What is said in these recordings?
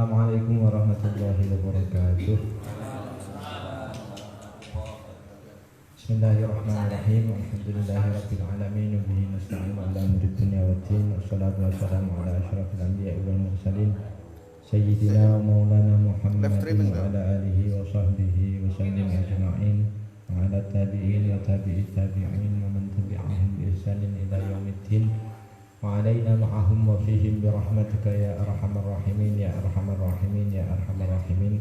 Assalamualaikum warahmatullahi wabarakatuh. Bismillahirrahmanirrahim. Alhamdulillahirabbil alamin wa bihi nasta'inu ala umuri dunya waddin. Wassalatu wassalamu ala asyrafil anbiya'i wal mursalin sayyidina wa maulana Muhammadin wa ala alihi wa sahbihi wa sallim ajma'in wa ala tabi'in wa tabi'it tabi'in wa man tabi'ahum bi ihsanin ila yaumiddin. وعلينا معهم وفيهم برحمتك يا أرحم الراحمين يا أرحم الراحمين يا أرحم الراحمين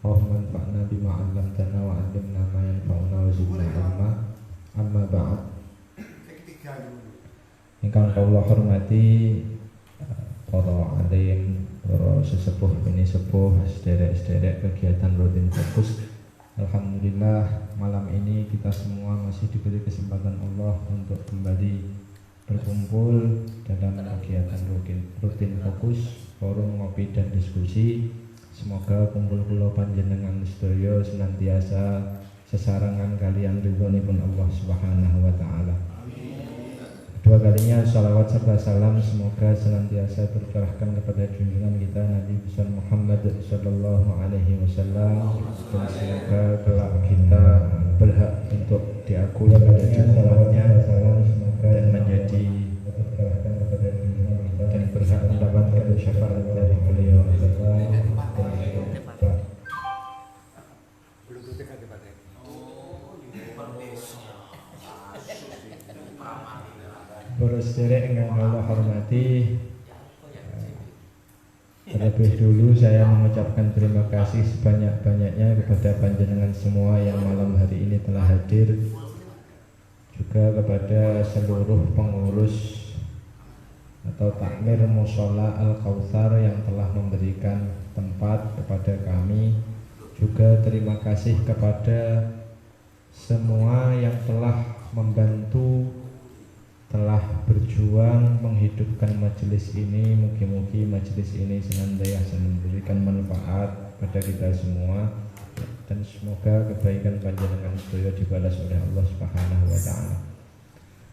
اللهم انفعنا بما علمتنا وعلمنا ما ينفعنا وزدنا علما أما بعد. Ingkang kula hormati para alim, para sesepuh bini sepuh, sederek-sederek kegiatan rutin fokus. Alhamdulillah malam ini kita semua masih diberi kesempatan Allah untuk kembali berkumpul dalam kegiatan rutin fokus forum ngopi dan diskusi. Semoga kumpul kula panjenengan sedaya senantiasa sesarengan kalian ridhonipun Allah Subhanahu wa taala. Kedua kalinya salawat serta salam semoga senantiasa tercurahkan kepada junjungan kita Nabi besar Muhammad sallallahu alaihi wasallam, dan semoga kelak kita berhak untuk diakui pada junjungannya dan menjadi dan berhak mendapatkan syafaat dari beliau. Para sederek yang Allah hormati, terlebih dulu saya mengucapkan terima kasih sebanyak-banyaknya kepada panjenengan semua yang malam hari ini telah hadir, juga kepada seluruh pengurus atau takmir Mushola Al-Kautsar yang telah memberikan tempat kepada kami. Juga terima kasih kepada semua yang telah membantu, telah berjuang menghidupkan majelis ini. Mugi-mugi majelis ini senantiasa memberikan manfaat pada kita semua, dan semoga kebaikan panjenengan sedaya dibalas oleh Allah Subhanahu wa taala.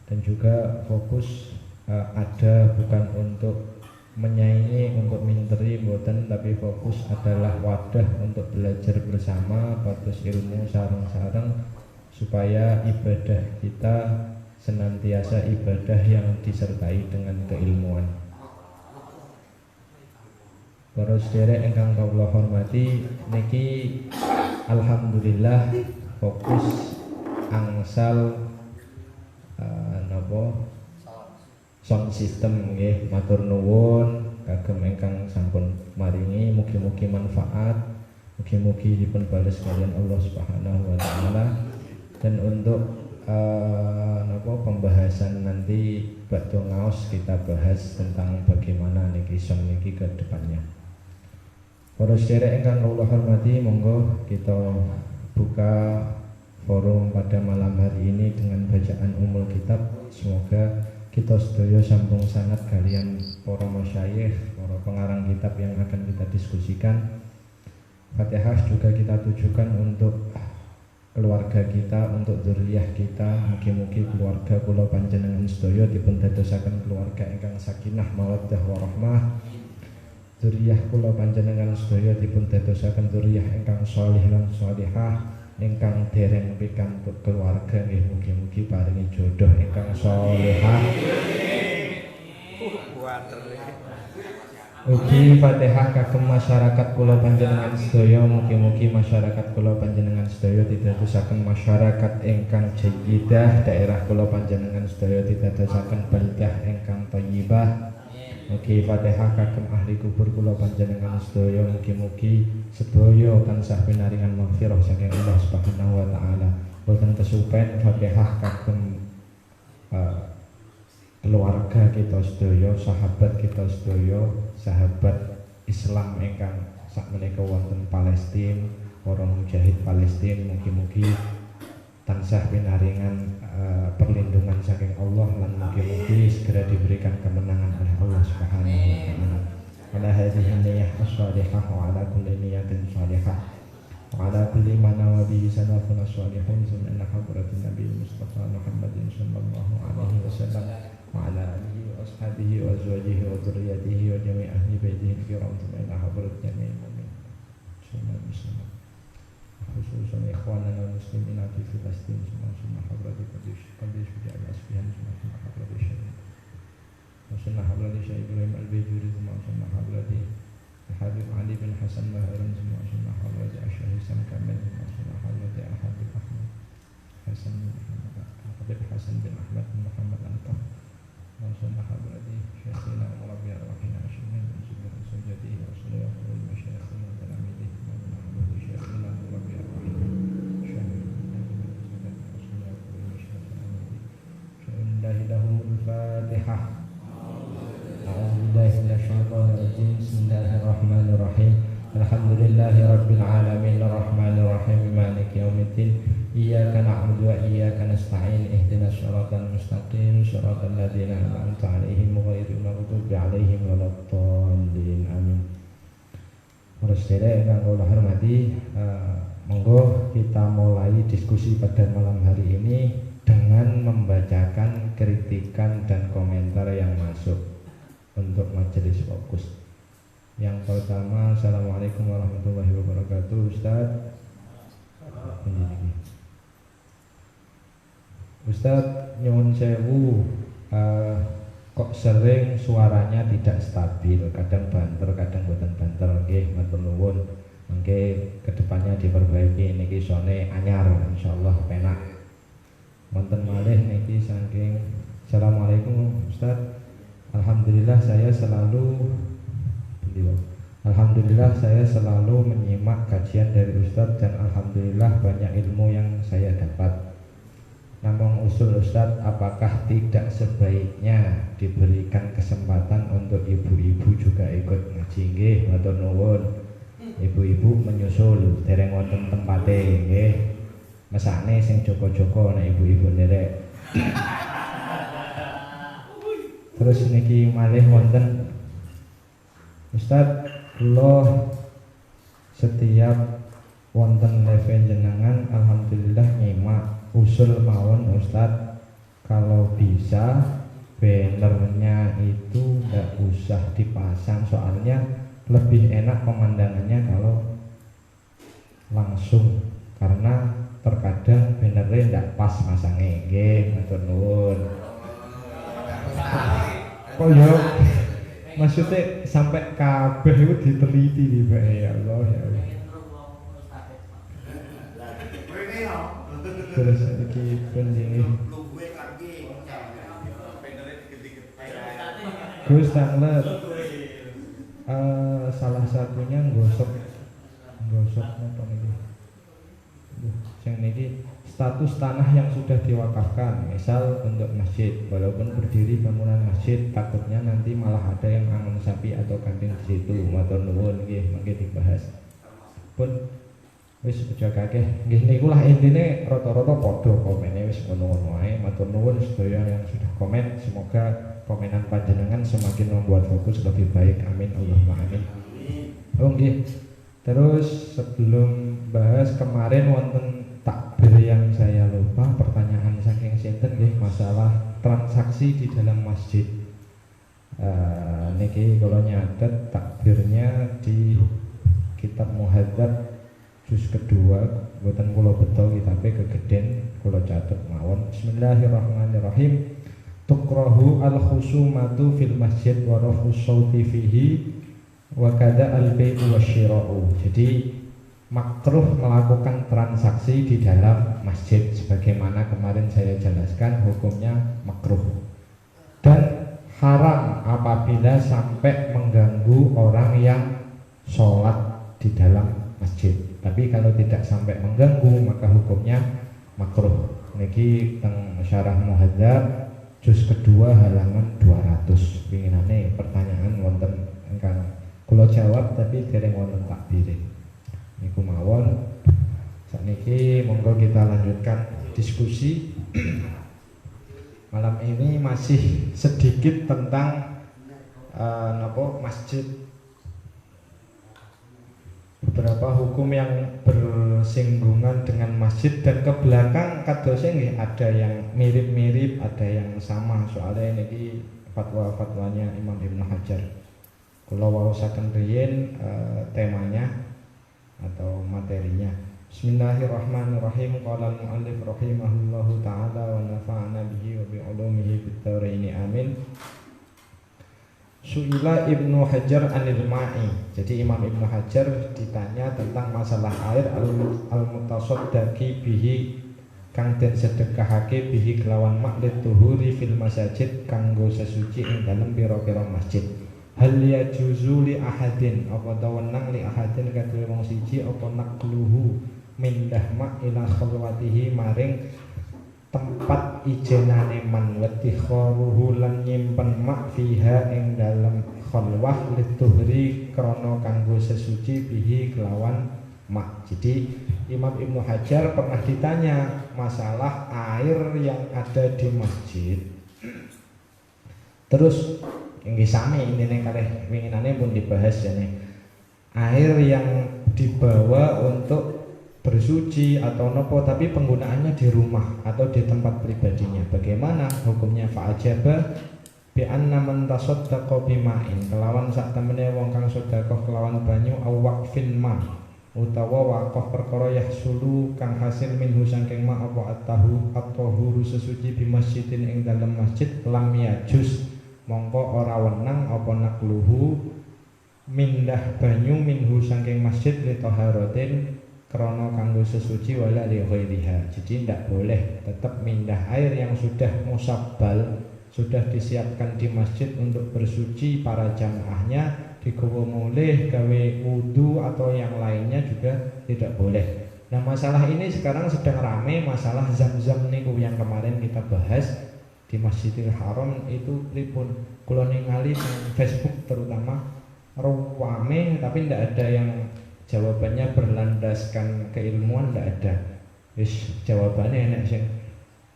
Dan juga fokus ada bukan untuk menyaingi, untuk minteri, mboten, tapi fokus adalah wadah untuk belajar bersama, patus ilmu sareng-sareng supaya ibadah kita senantiasa ibadah yang disertai dengan keilmuan. Para sederek ingkang kula hormati, niki alhamdulillah fokus angsal sound system nggih, matur nuwun kagem ingkang sampun maringi, mugi-mugi manfaat, mugi-mugi dipun bales kalian Allah Subhanahu wa taala. Dan untuk pembahasan nanti bakdo ngaos kita bahas tentang bagaimana niki sound niki ke depannya. Para sederek ingkang kula hormati, monggo kita buka forum pada malam hari ini dengan bacaan umul kitab. Semoga kita sedaya sambung sangat kalian para masyayikh, para pengarang kitab yang akan kita diskusikan. Fatihah juga kita tujukan untuk keluarga kita, untuk dzurriyyah kita. Mugi-mugi keluarga kula panjenengan sedaya dipun dadosaken keluarga ingkang sakinah mawaddah warahmah. Dzurriyyah kula panjenengan sedaya dipun dadosaken dzurriyyah ingkang shalih lan shalihah, ingkang dereng pikantuk keluarga nggih, mugi-mugi paringi jodoh ingkang shalihah. Ugi Fatihah kagem masyarakat kula panjenengan sedaya, mugi-mugi masyarakat kula panjenengan sedaya didadosaken masyarakat ingkang jayyidah, daerah kula panjenengan sedaya didadosaken baldah ingkang thayyibah. Mugi Fatihah kagem ahli kubur kula panjenengan sedaya, mugi-mugi sedaya tansah pinaringan maghfirah saking Allah Subhanahu wa taala. Boten kesupen Fatihah kagem keluarga kita sedaya, sahabat kita sedaya, sahabat Islam ingkang sakmenika wonten Palestina, para mujahid Palestina, mugi-mugi tansah pinaringan perlindungan saking Allah, lan mugi-mugi segera diberikan kemenangan oleh Allah Subhanahu wa taala. Ala hadhihi niyyah as-shalihah wa ala kulli niyatin shalihah. وعلى كل ما نوى به سلفنا الصالحون ثم إن حضرة النبي المصطفى محمد صلى الله عليه وسلم وعلى آله وأصحابه وأزواجه وذريته وجميع أهل بيته الكرام ثم إن حضرة جميع المؤمنين المسلمين خصوصا إخواننا المسلمين في فلسطين ثم حضرة قديس شجاع الأسفيان ثم حضرة الشهيد وثم حضرة الشهيد إبراهيم البيجوري ثم حضرة الحبيب علي بن حسن مهران ثم حضرة الشهيد سام كامل ثم حضرة الحبيب أحمد حسن بن محمد الحبيب حسن بن أحمد بن محمد أنطه ثم حضرة شيخنا مربي الرحيم أشمل بن زبير زوجته وصلى المشايخنا وتلاميذه ثم حضرة شيخنا مربي الرحيم شامل الله له الفاتحة. أعوذ بالله من الشيطان الرجيم. بسم الله الرحمن الرحيم. الحمد لله رب العالمين الرحمن الرحيم مالك يوم الدين إياك نعبد وإياك نستعين اهدنا الصراط المستقيم صراط الذين أنعمت عليهم غير المغضوب عليهم ولا الضالين آمين. Terus yang kula hormati, monggo kita mulai diskusi pada malam hari ini dengan membacakan kritikan dan komentar yang masuk untuk majelis fokus. Yang pertama, Assalamualaikum warahmatullahi wabarakatuh. Ustadz nyuwun sewu, kok sering suaranya tidak stabil, kadang banter, kadang boten banter. Nggih, matur nuwun. Mengke kedepannya diperbaiki niki sone anyar insyaallah penak. Wonten malih niki saking Assalamualaikum Ustaz. Alhamdulillah saya selalu menyimak kajian dari Ustaz dan alhamdulillah banyak ilmu yang saya dapat. Namun usul Ustaz, apakah tidak sebaiknya diberikan kesempatan untuk ibu-ibu juga ikut ngaji? Nggih, matur nuwun. Ibu-ibu menyusul dereng wonten tempate nggih. Mesane sing joko-joko nek ibu-ibu nderek. Terus niki malih wonten Ustaz, kula setiap wonten live jenengan alhamdulillah nyimak. Usul mawon Ustaz, kalau bisa bannernya itu nggak usah dipasang, soalnya lebih enak pemandangannya kalau langsung, karena terkadang bannernya nggak pas masangnya. Nggih, matur nuwun. Kok yo maksudnya sampai kabeh itu diteliti nih Pak, ya Allah ya Allah. Terus iki penjing Gus Tanglet, salah satunya gosok napa niki. Yang niki status tanah yang sudah diwakafkan, misal untuk masjid, walaupun berdiri bangunan masjid, takutnya nanti malah ada yang angon sapi atau kambing di situ. Matur nuwun nggih, mangke dibahas. Pun wis aja kakeh nggih niku lah intine rata-rata padha komene wis ngono-ngono ae. Matur nuwun sedaya yang sudah komen, semoga komenan panjenengan semakin membuat fokus lebih baik. Amin Allahumma amin. Oh nggih. Terus sebelum bahas kemarin wonten takbir yang saya lupa, pertanyaan saking sinten nggih masalah transaksi di dalam masjid. Niki kalau nyatet takbirnya di kitab Muhadzab juz kedua, mboten kula betul kitabe kegeden, kula catet mawon. Bismillahirrahmanirrahim. Tukrahu al-khusumatu fil masjid wa raf'us shauti fihi wa kada al-bai'u wasyira'u. Jadi makruh melakukan transaksi di dalam masjid, sebagaimana kemarin saya jelaskan hukumnya makruh, dan haram apabila sampai mengganggu orang yang sholat di dalam masjid. Tapi kalau tidak sampai mengganggu maka hukumnya makruh. Niki teng syarah Muhadzab juz kedua halaman 200. Pinginane pertanyaan wonten ingkang kula jawab tapi dereng wonten takbire. Niku mawon. Sakniki monggo kita lanjutkan diskusi. Malam ini masih sedikit tentang masjid. beberapa hukum yang bersinggungan dengan masjid, dan ke belakang kadosnya nggih ada yang mirip-mirip, ada yang sama. Soalnya ini fatwa-fatwanya Imam Ibnu Hajar. Kula waosaken riyin temanya atau materinya. Bismillahirrahmanirrahim. Qala al-muallif rahimahullahu taala wa nafa'ana bihi wa bi ulumihi fid dharain amin. Su'ila Ibnu Hajar anil ma'i. Jadi Imam Ibnu Hajar ditanya tentang masalah air al-mutasaddaqi bihi kang den sedekahake bihi kelawan mak lituhuri fil masajid kanggo sesuci ing dalem pira-pira masjid. Hal yajuzu li ahadin apa dawenang li ahadin kadhe wong siji apa naqluhu mindah mak ila khalwatihi maring tempat ijenane man watikharuhu lan nyimpen mak fiha ing dalem khalwah lituhri krana kanggo sesuci bihi kelawan mak. Jadi Imam Ibnu Hajar pernah ditanya masalah air yang ada di masjid. Terus inggih sami intine kalih winginane pun dibahas jane. Air yang dibawa untuk bersuci atau nopo tapi penggunaannya di rumah atau di tempat pribadinya, bagaimana hukumnya? Fa'ajaba bi anna man tasaddaqa bima'in kelawan sak temene wong kang sedekah kelawan banyu aw waqfin ma utawa waqaf perkara yahsulu kang hasil minhu saking ma apa at-tahuru sesuci bi masjidin ing dalem masjid lam yajus mongko ora wenang apa nakluhu mindah banyu minhu saking masjid li taharatin krono kanggo sesuci wala li ghairiha. Jadi tidak boleh, tetap mindah air yang sudah musabbal, sudah disiapkan di masjid untuk bersuci para jamaahnya, digawa mulih gawe wudu atau yang lainnya juga tidak boleh. Nah masalah ini sekarang sedang rame, masalah zam-zam niku yang kemarin kita bahas di Masjidil Haram itu pripun. Kula ningali di Facebook terutama rame, tapi tidak ada yang jawabannya berlandaskan keilmuan, tidak ada. Wis jawabannya enak sih.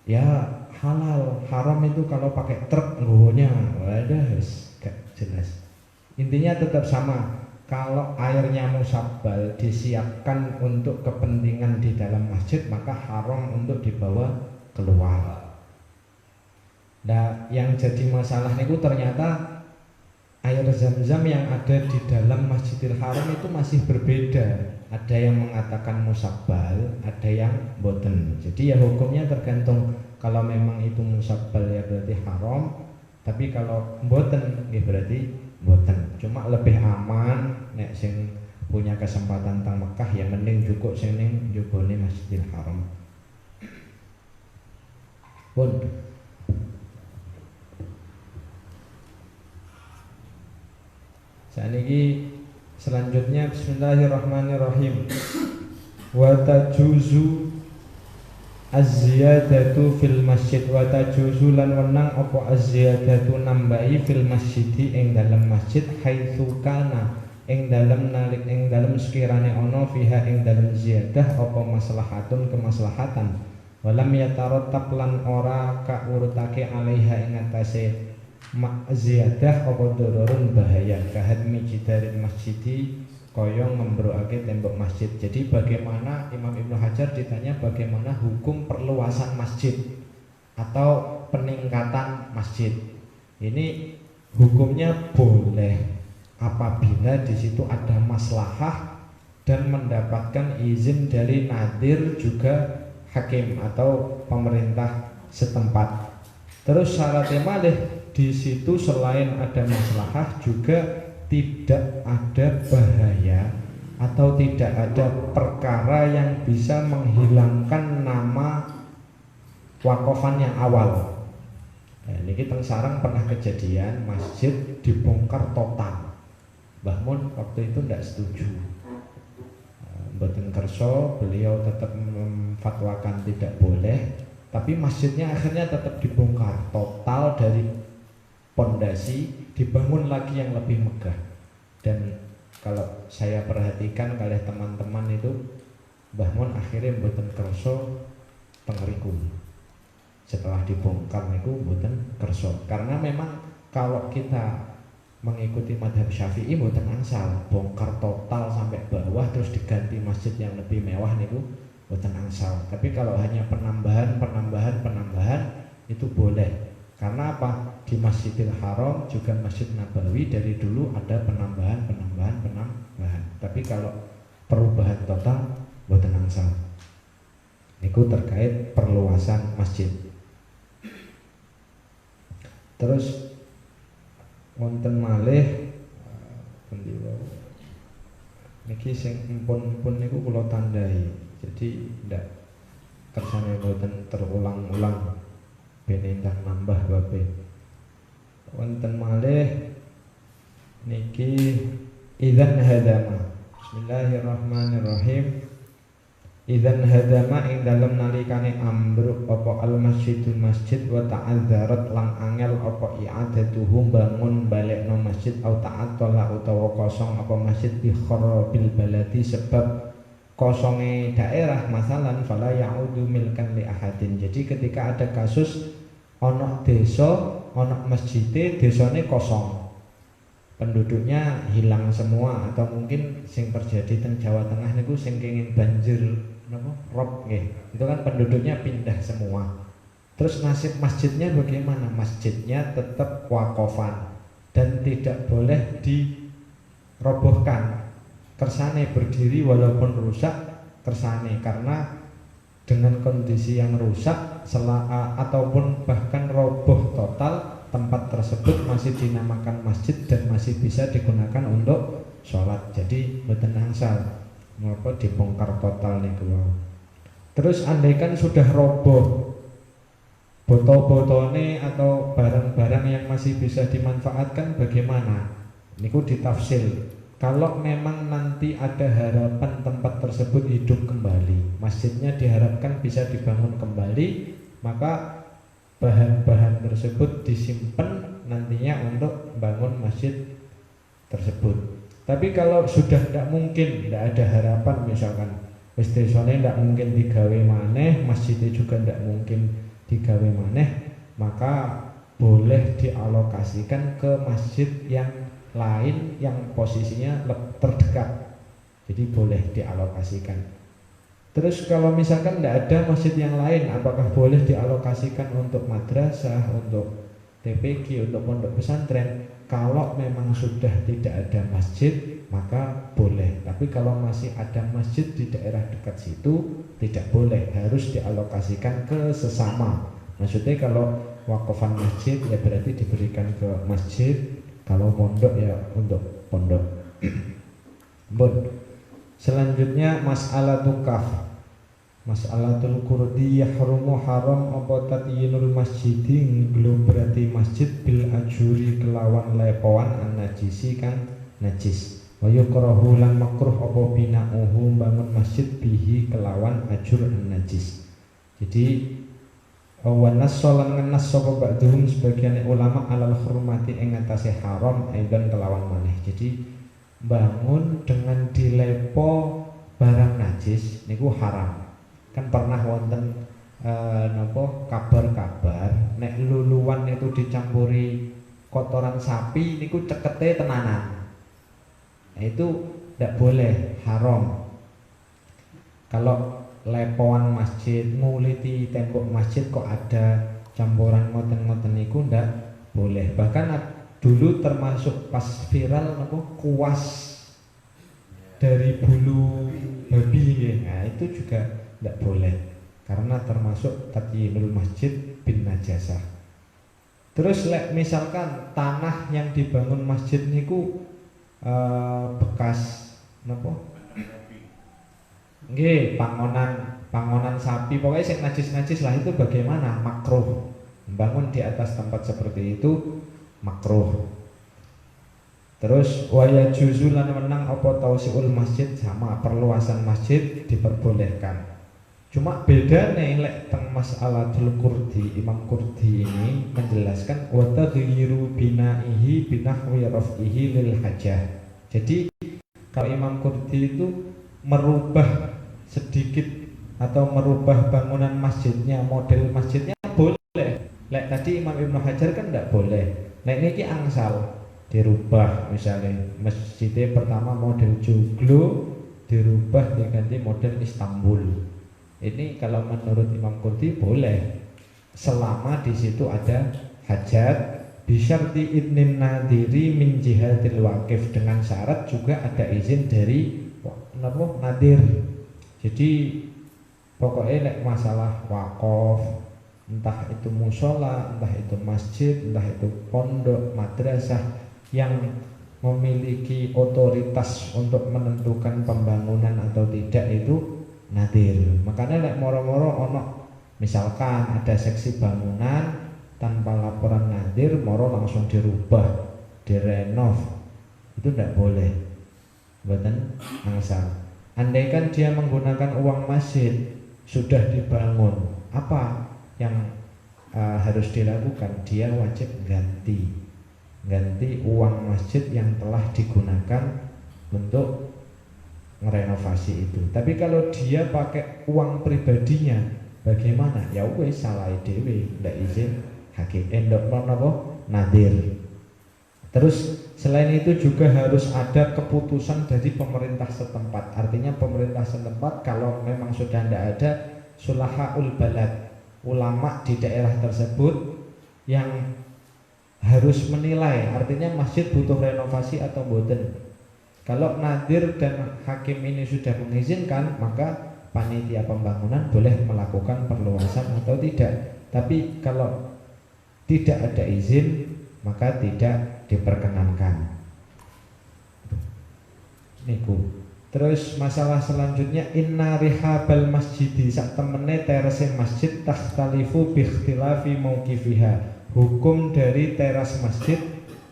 Ya halal, haram itu kalau pakai truk nggonya, wadah wis gak jelas. Intinya tetap sama. Kalau airnya musabbal disiapkan untuk kepentingan di dalam masjid, maka haram untuk dibawa keluar. Nah, yang jadi masalah niku ternyata air zam-zam yang ada di dalam Masjidil Haram itu masih berbeda. Ada yang mengatakan musabbal, ada yang boten. Jadi ya hukumnya tergantung. Kalau memang itu musabbal ya berarti haram, tapi kalau boten ya berarti boten. Cuma lebih aman nek sing punya kesempatan tang Mekah ya mending cukup sing ning njobone Masjidil Haram. Pun saniki selanjutnya bismillahirrahmanirrahim. Wa tajuzu az-ziyadatu fil masjid wa tajuzu lan wenang apa az-ziyadatu nambahi fil masjidi ing dalam masjid haitsu kana ing dalam nalik ing dalam sekirane ana fiha ing dalam ziyadah apa maslahatun kemaslahatan walam yatarattab lan ora kaurutake alaiha ing atase ziyadah apa dororun bahaya kahadmi jidarin masjidi koyong membrokake tembok masjid. Jadi bagaimana Imam Ibnu Hajar ditanya bagaimana hukum perluasan masjid atau peningkatan masjid. Ini hukumnya boleh apabila di situ ada maslahah dan mendapatkan izin dari nadir juga hakim atau pemerintah setempat. Terus syaratnya malih di situ selain ada maslahah juga tidak ada bahaya atau tidak ada perkara yang bisa menghilangkan nama wakofan yang awal. Nah, ini kita Sarang pernah kejadian masjid dibongkar total. Mbah Mun waktu itu tidak setuju. Mboten kerso, beliau tetap memfatwakan tidak boleh, tapi masjidnya akhirnya tetap dibongkar total dari pondasi, dibangun lagi yang lebih megah. Dan kalau saya perhatikan kali teman-teman itu Mbah Mun akhirnya mboten kerso pengeriku. Setelah dibongkar niku mboten kerso. Karena memang kalau kita mengikuti madhab Syafi'i mboten angsal, bongkar total sampai bawah terus diganti masjid yang lebih mewah niku mboten angsal. Tapi kalau hanya penambahan itu boleh. Karena apa? Di Masjidil Haram juga Masjid Nabawi dari dulu ada penambahan. Tapi kalau perubahan total mboten angsal. Niku terkait perluasan masjid. Terus wonten malih pundi wae. Niki sing empun-empun niku kula tandai. Jadi ndak kersane boten terulang-ulang ben endah nambah babe. Wonten malih niki idzan hadama. Bismillahirrahmanirrahim. Idzan hadama ing dalem nalikane ambruk apa al masjidul masjid wa ta'azzarat lang angel apa i'adatuhu bangun balekno masjid au ta'attala utawa kosong apa masjid bi kharabil baladi sebab kosonge daerah masalan fala ya'udu milkan li ahadin. Jadi ketika ada kasus ana desa ana masjide desane kosong, penduduknya hilang semua, atau mungkin sing terjadi teng Jawa Tengah niku sing kenging banjir napa rob nggih, itu kan penduduknya pindah semua. Terus nasib masjidnya bagaimana? Masjidnya tetap wakofan dan tidak boleh dirobohkan. Kersane berdiri walaupun rusak kersane, karena dengan kondisi yang rusak ataupun bahkan roboh total, tempat tersebut masih dinamakan masjid dan masih bisa digunakan untuk sholat. Jadi mboten angsal mengapa dibongkar total nih keluar. Terus andaikan sudah roboh botol-botolnya atau barang-barang yang masih bisa dimanfaatkan bagaimana? Niku ditafsir. Kalau memang nanti ada harapan tempat tersebut hidup kembali, masjidnya diharapkan bisa dibangun kembali, maka bahan-bahan tersebut disimpan nantinya untuk bangun masjid tersebut. Tapi kalau sudah tidak mungkin, tidak ada harapan, misalkan wis desane tidak mungkin digawe maneh, masjidnya juga tidak mungkin digawe maneh, maka boleh dialokasikan ke masjid yang lain yang posisinya terdekat. Jadi boleh dialokasikan. Terus kalau misalkan tidak ada masjid yang lain, apakah boleh dialokasikan untuk madrasah, untuk TPG, untuk pondok pesantren? Kalau memang sudah tidak ada masjid maka boleh. Tapi kalau masih ada masjid di daerah dekat situ tidak boleh, harus dialokasikan ke sesama. Maksudnya kalau wakafan masjid ya berarti diberikan ke masjid, kalau pondok ya untuk pondok. Selanjutnya mas'alatul kaf. Mas'alatul kurdi yahrumu haram apa tatyinul masjidi, belum berarti masjid bil ajuri kelawan lepoan an najisi kan najis. Wa yukrahu lan makruh apa bina'uhu bangun masjid bihi kelawan ajur an najis. Jadi wa nassalan ngenas sapa ba'dhum sebagian ulama alal hurmati ing atase haram aidan kelawan maneh. Jadi bangun dengan dilepo barang najis niku haram. Kan pernah wonten kabar-kabar nek luluan itu dicampuri kotoran sapi niku cekete tenanan. Nah, itu tidak boleh, haram. Kalau lepoan masjid, nguliti tembok masjid kok ada campuran ngoten-ngoten niku ndak boleh. Bahkan dulu termasuk pas viral kuas dari bulu babi ya. Nah, itu juga tidak boleh karena termasuk tatyinul masjid bin najasah. Terus misalkan tanah yang dibangun masjid niku bekas napa? Nggih, pangonan sapi, pokoknya sing najis-najis lah, itu bagaimana? Makruh. Membangun di atas tempat seperti itu makruh. Terus waya juzulan menang apa tausiul masjid, sama perluasan masjid diperbolehkan. Cuma beda nih lek teng mas'alatul kurdi, Imam Kurdi ini menjelaskan wa taghyiru binaihi binahwi raf'ihi lil hajah. Jadi kalau Imam Kurdi itu merubah sedikit atau merubah bangunan masjidnya, model masjidnya boleh. Lek tadi Imam Ibnu Hajar kan tidak boleh. Lek niki angsal. dirubah, misalnya masjidnya pertama model joglo dirubah diganti model Istanbul. Ini kalau menurut Imam Qurtubi boleh selama di situ ada hajat bisyarti idnin nadiri min jihatil waqif, dengan syarat juga ada izin dari nadir. Jadi pokoknya nek masalah wakaf, entah itu musola, entah itu masjid, entah itu pondok, madrasah yang memiliki otoritas untuk menentukan pembangunan atau tidak itu nadir. Makanya nek moro-moro ono misalkan ada seksi bangunan tanpa laporan nadir, moro langsung dirubah, direnov, itu tidak boleh, buatan angsal. Andaikan dia menggunakan uang masjid sudah dibangun, apa yang harus dilakukan? Dia wajib ganti uang masjid yang telah digunakan untuk merenovasi itu. Tapi kalau dia pakai uang pribadinya, bagaimana? Ya wes salah dewe, ndak izin hakim, ndok apa nadir. Terus selain itu juga harus ada keputusan dari pemerintah setempat. Artinya pemerintah setempat kalau memang sudah tidak ada sulahaul balad, ulama di daerah tersebut yang harus menilai, artinya masjid butuh renovasi atau boten. Kalau nadir dan hakim ini sudah mengizinkan, maka panitia pembangunan boleh melakukan perluasan atau tidak. Tapi kalau tidak ada izin, maka tidak diperkenankan. Niku. Terus masalah selanjutnya, inna rihabal masjidi, sak temene terase masjid takhtalifu bi ikhtilafi mauqifiha. Hukum dari teras masjid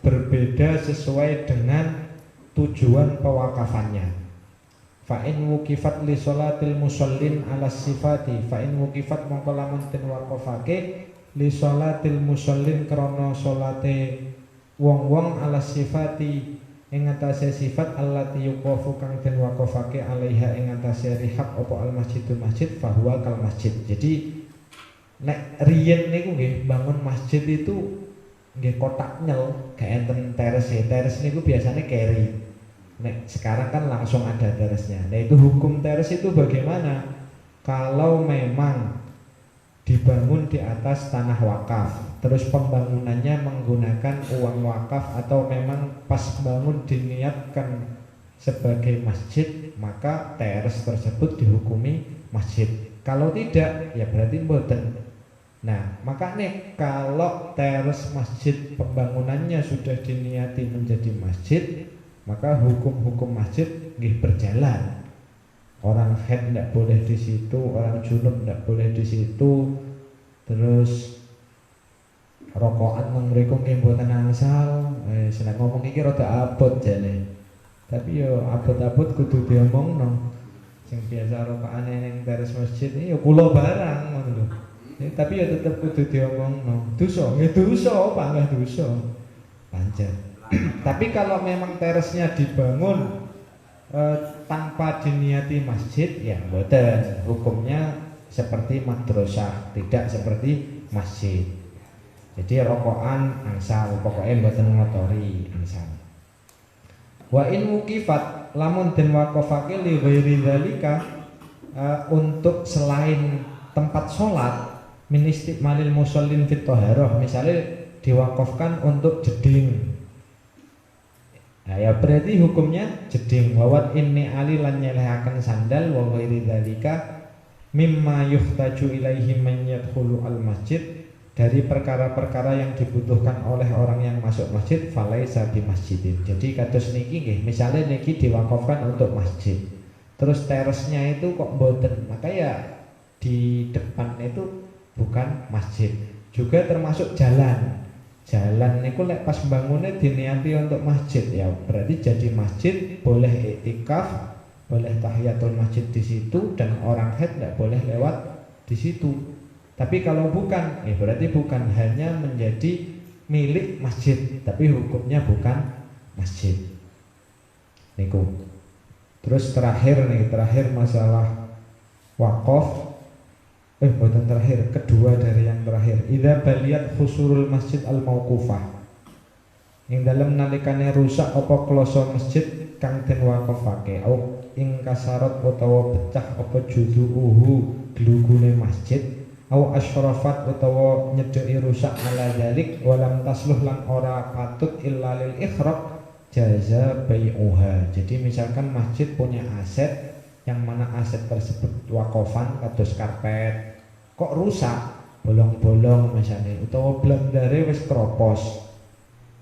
berbeda sesuai dengan tujuan pewakafannya. Fa'in wukifat li sholatil musallin ala sifati, fa'in wukifat mongko lamun den wakofake li sholatil musallin krana sholate wong-wong ala sifati ing atase sifat allati yuqafu kang den wakofake alaiha ing atase rihab apa al masjidul masjid fahuwa kal masjid. Jadi nek riyen niku nggih bangun masjid itu nggih kotak nyel, gak enten teres ya. Teres niku biasanya carry. Nek sekarang kan langsung ada teresnya. Nah itu hukum teres itu bagaimana? Kalau memang dibangun di atas tanah wakaf, terus pembangunannya menggunakan uang wakaf, atau memang pas bangun diniatkan sebagai masjid, maka teres tersebut dihukumi masjid. Kalau tidak, ya berarti mboten. Nah, makanya kalau teres masjid pembangunannya sudah diniati menjadi masjid, maka hukum-hukum masjid nggih berjalan. Orang haid tidak boleh di situ, orang junub tidak boleh di situ. Terus rokokan mengriku nggih mboten angsal. Seneng ngomong iki rada abot jane. Tapi yo abot-abot kudu diomongno. Sing biasa rokokane ning teres masjid iki yo kula barang ngono lho. Tapi ya tetap kudu diomongno. Dosa, nggih dosa, panggah dosa. Pancen. Tapi kalau memang teresnya dibangun tanpa diniati masjid, ya mboten. Hukumnya seperti madrasah, tidak seperti masjid. Jadi rokokan angsal, pokoknya mboten ngotori angsal. Wa in mukifat lamun den waqafake li ghairi dzalika, untuk selain tempat sholat, min istiqmalil musallin fit thaharah, misalnya diwakafkan untuk jeding. Nah ya berarti hukumnya jeding. Wawat inni ali lan nyelehaken sandal wa ghairi dzalika mimma yuhtaju ilaihi man yadkhulu al masjid, dari perkara-perkara yang dibutuhkan oleh orang yang masuk masjid, falaisa bi masjidin. Jadi kados niki nggih, misalnya niki diwakafkan untuk masjid, terus teresnya itu kok mboten, maka ya di depan itu bukan masjid. Juga termasuk jalan. Jalan niku lek pas bangunnya diniati untuk masjid, ya berarti jadi masjid, boleh iktikaf, boleh tahiyatul masjid di situ, dan orang haid tidak boleh lewat di situ. Tapi kalau bukan, ya berarti bukan, hanya menjadi milik masjid, tapi hukumnya bukan masjid. Niku. Terus terakhir masalah wakaf. Bukan terakhir, kedua dari yang terakhir. Idza baliyat khusurul masjid al mauqufah. ing dalem nalikane rusak apa klasa masjid kang den wakafake au ing kasarat utawa pecah apa juduhu glugune masjid au asyrafat utawa nyedeki rusak ala dalik walam tasluh lan ora patut illa lil ikhraq jaza bai'uha. Jadi misalkan masjid punya aset yang mana aset tersebut wakofan kados karpet kok rusak bolong-bolong misalnya utawa blandare wis kropos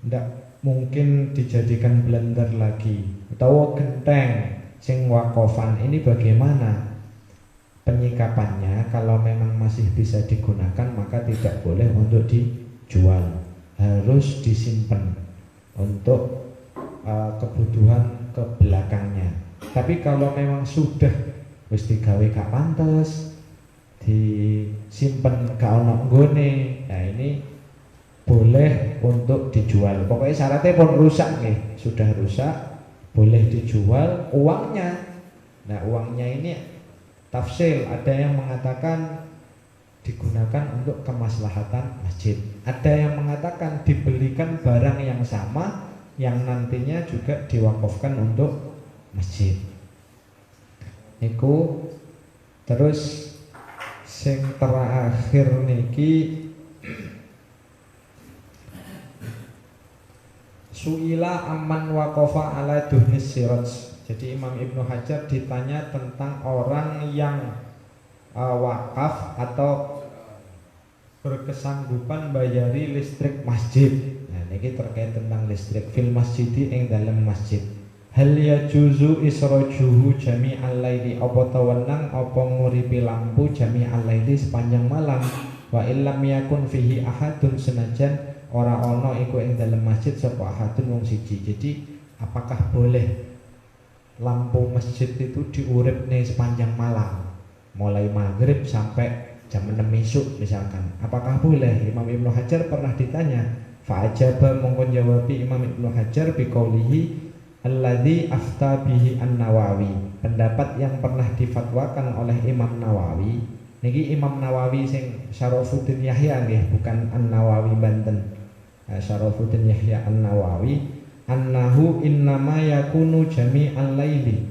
ndak mungkin dijadikan blender lagi utawa genteng sing wakofan, ini bagaimana penyikapannya? Kalau memang masih bisa digunakan maka tidak boleh untuk dijual, harus disimpan untuk kebutuhan ke belakangnya. Tapi kalau memang sudah wis digawe gak pantes, disimpan gak ono nggone, nah ini boleh untuk dijual. Pokoknya syaratnya pun rusak nih, sudah rusak boleh dijual uangnya. Nah uangnya ini tafsil, ada yang mengatakan digunakan untuk kemaslahatan masjid, ada yang mengatakan dibelikan barang yang sama yang nantinya juga diwakafkan untuk masjid. Niku terus sing terakhir niki suila aman wakofa ala duhnis siraj. Jadi Imam Ibnu Hajar ditanya tentang orang yang wakaf atau berkesanggupan bayari listrik masjid. Nah ini terkait tentang listrik fil masjidi ing dalam masjid. Hal yajuzu isrojuhu jami'al laili, apa tawenang apa nguripi lampu jami'al laili sepanjang malam. Wa illam yakun fihi ahadun, senajan ora ono iku ing dalam masjid sapa ahadun wong siji. Jadi apakah boleh lampu masjid itu diuripne sepanjang malam mulai maghrib sampai jam 6 esuk misalkan, apakah boleh? Imam Ibnu Hajar pernah ditanya, fa'ajaba mongkon jawabi Imam Ibnu Hajar biqaulihi alladzi afta bihi an-Nawawi, pendapat yang pernah difatwakan oleh Imam Nawawi. Niki Imam Nawawi sing Syarafuddin Yahya nggih, bukan An-Nawawi Banten. Syarafuddin Yahya An-Nawawi, annahu innama yakunu jami'al laili,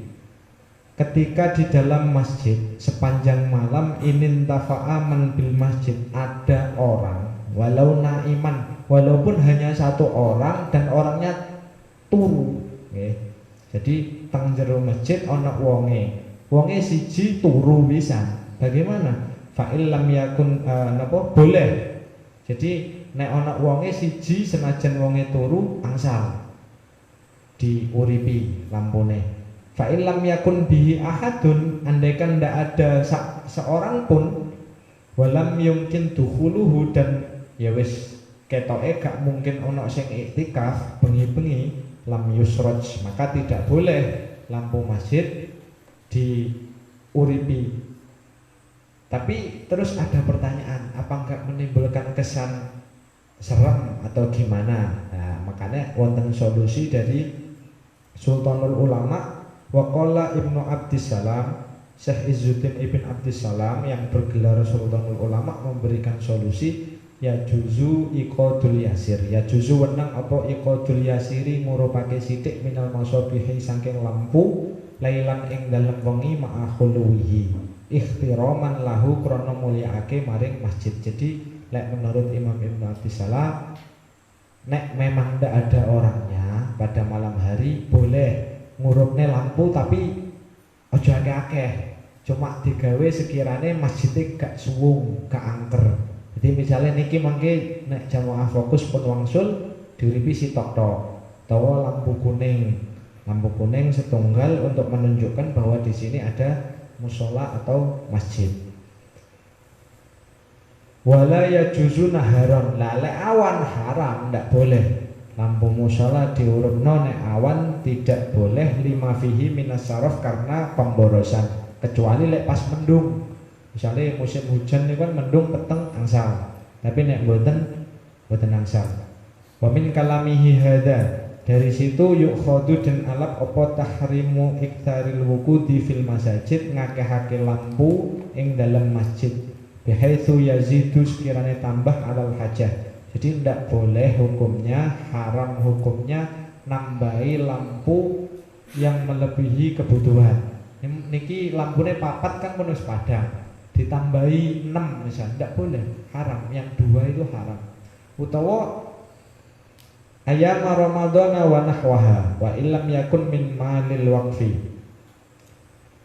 ketika di dalam masjid sepanjang malam inin tafa'aman bil masjid, ada orang walau naiman, walaupun hanya satu orang dan orangnya turu. Jadi teng jero masjid ana wonge siji turu bisa. Bagaimana? Fa'il lam yakun napa boleh. Jadi nek ana wonge siji senajan wonge turu angsal diuripi lampune. Fa'il lam yakun bihi ahadun, andaikan ndak ada seorang pun, walam yumkin dukhuluhu, dan ya wis ketoke gak mungkin ana sing iktikaf bengi-bengi, lam yusraj, maka tidak boleh lampu masjid diuripi. Tapi terus ada pertanyaan, apa enggak menimbulkan kesan serem atau gimana? Nah, makanya wonten solusi dari Sultanul Ulama Waqala Ibnu Abdissalam, Syekh Izzuddin Ibn Abdissalam yang bergelar Sultanul Ulama memberikan solusi ya juzu iqadul yasir, ya juzu wenang apa iqadul yasiri ngurupake sithik minal masabihi saking lampu lailan ing dalem wengi ma'akhuluhi ikhtiraman lahu krana mulyaake maring masjid. Jadi lek menurut Imam Ibnu Abdissalam, nek memang ndak ada orangnya pada malam hari boleh ngurupne lampu, tapi aja akeh-akeh, cuma digawe sekirane masjidnya gak suwung, gak angker. Jadi misalnya niki mangke nek jamaah fokus pun wangsul diuripi sitok-tok, utawa lampu kuning setunggal untuk menunjukkan bahwa di sini ada musola atau masjid. Wala yajuzu naharon, lale awan haram, ndak boleh lampu musola diurupno nek awan, tidak boleh lima fihi minas saraf, karena pemborosan, kecuali lek pas mendung. Misalnya musim hujan ini kan mendung peteng angsal, tapi nek boten angsal. Wa min kalamihi hada, dari situ yukhadu dan alap opo tahrimu iktaril wukudi fil masajid, ngakehake lampu ing dalam masjid, bihaitsu yazidu sekiranya tambah alal hajah, Jadi tidak boleh hukumnya, haram hukumnya nambahi lampu yang melebihi kebutuhan. Niki lampunya papat kan penuh padang, ditambahi 6 misalnya, tidak boleh, haram. Yang 2 itu haram. Utawa ayam Ramadan wa nahwaha wa illam yakun min malil waqfi.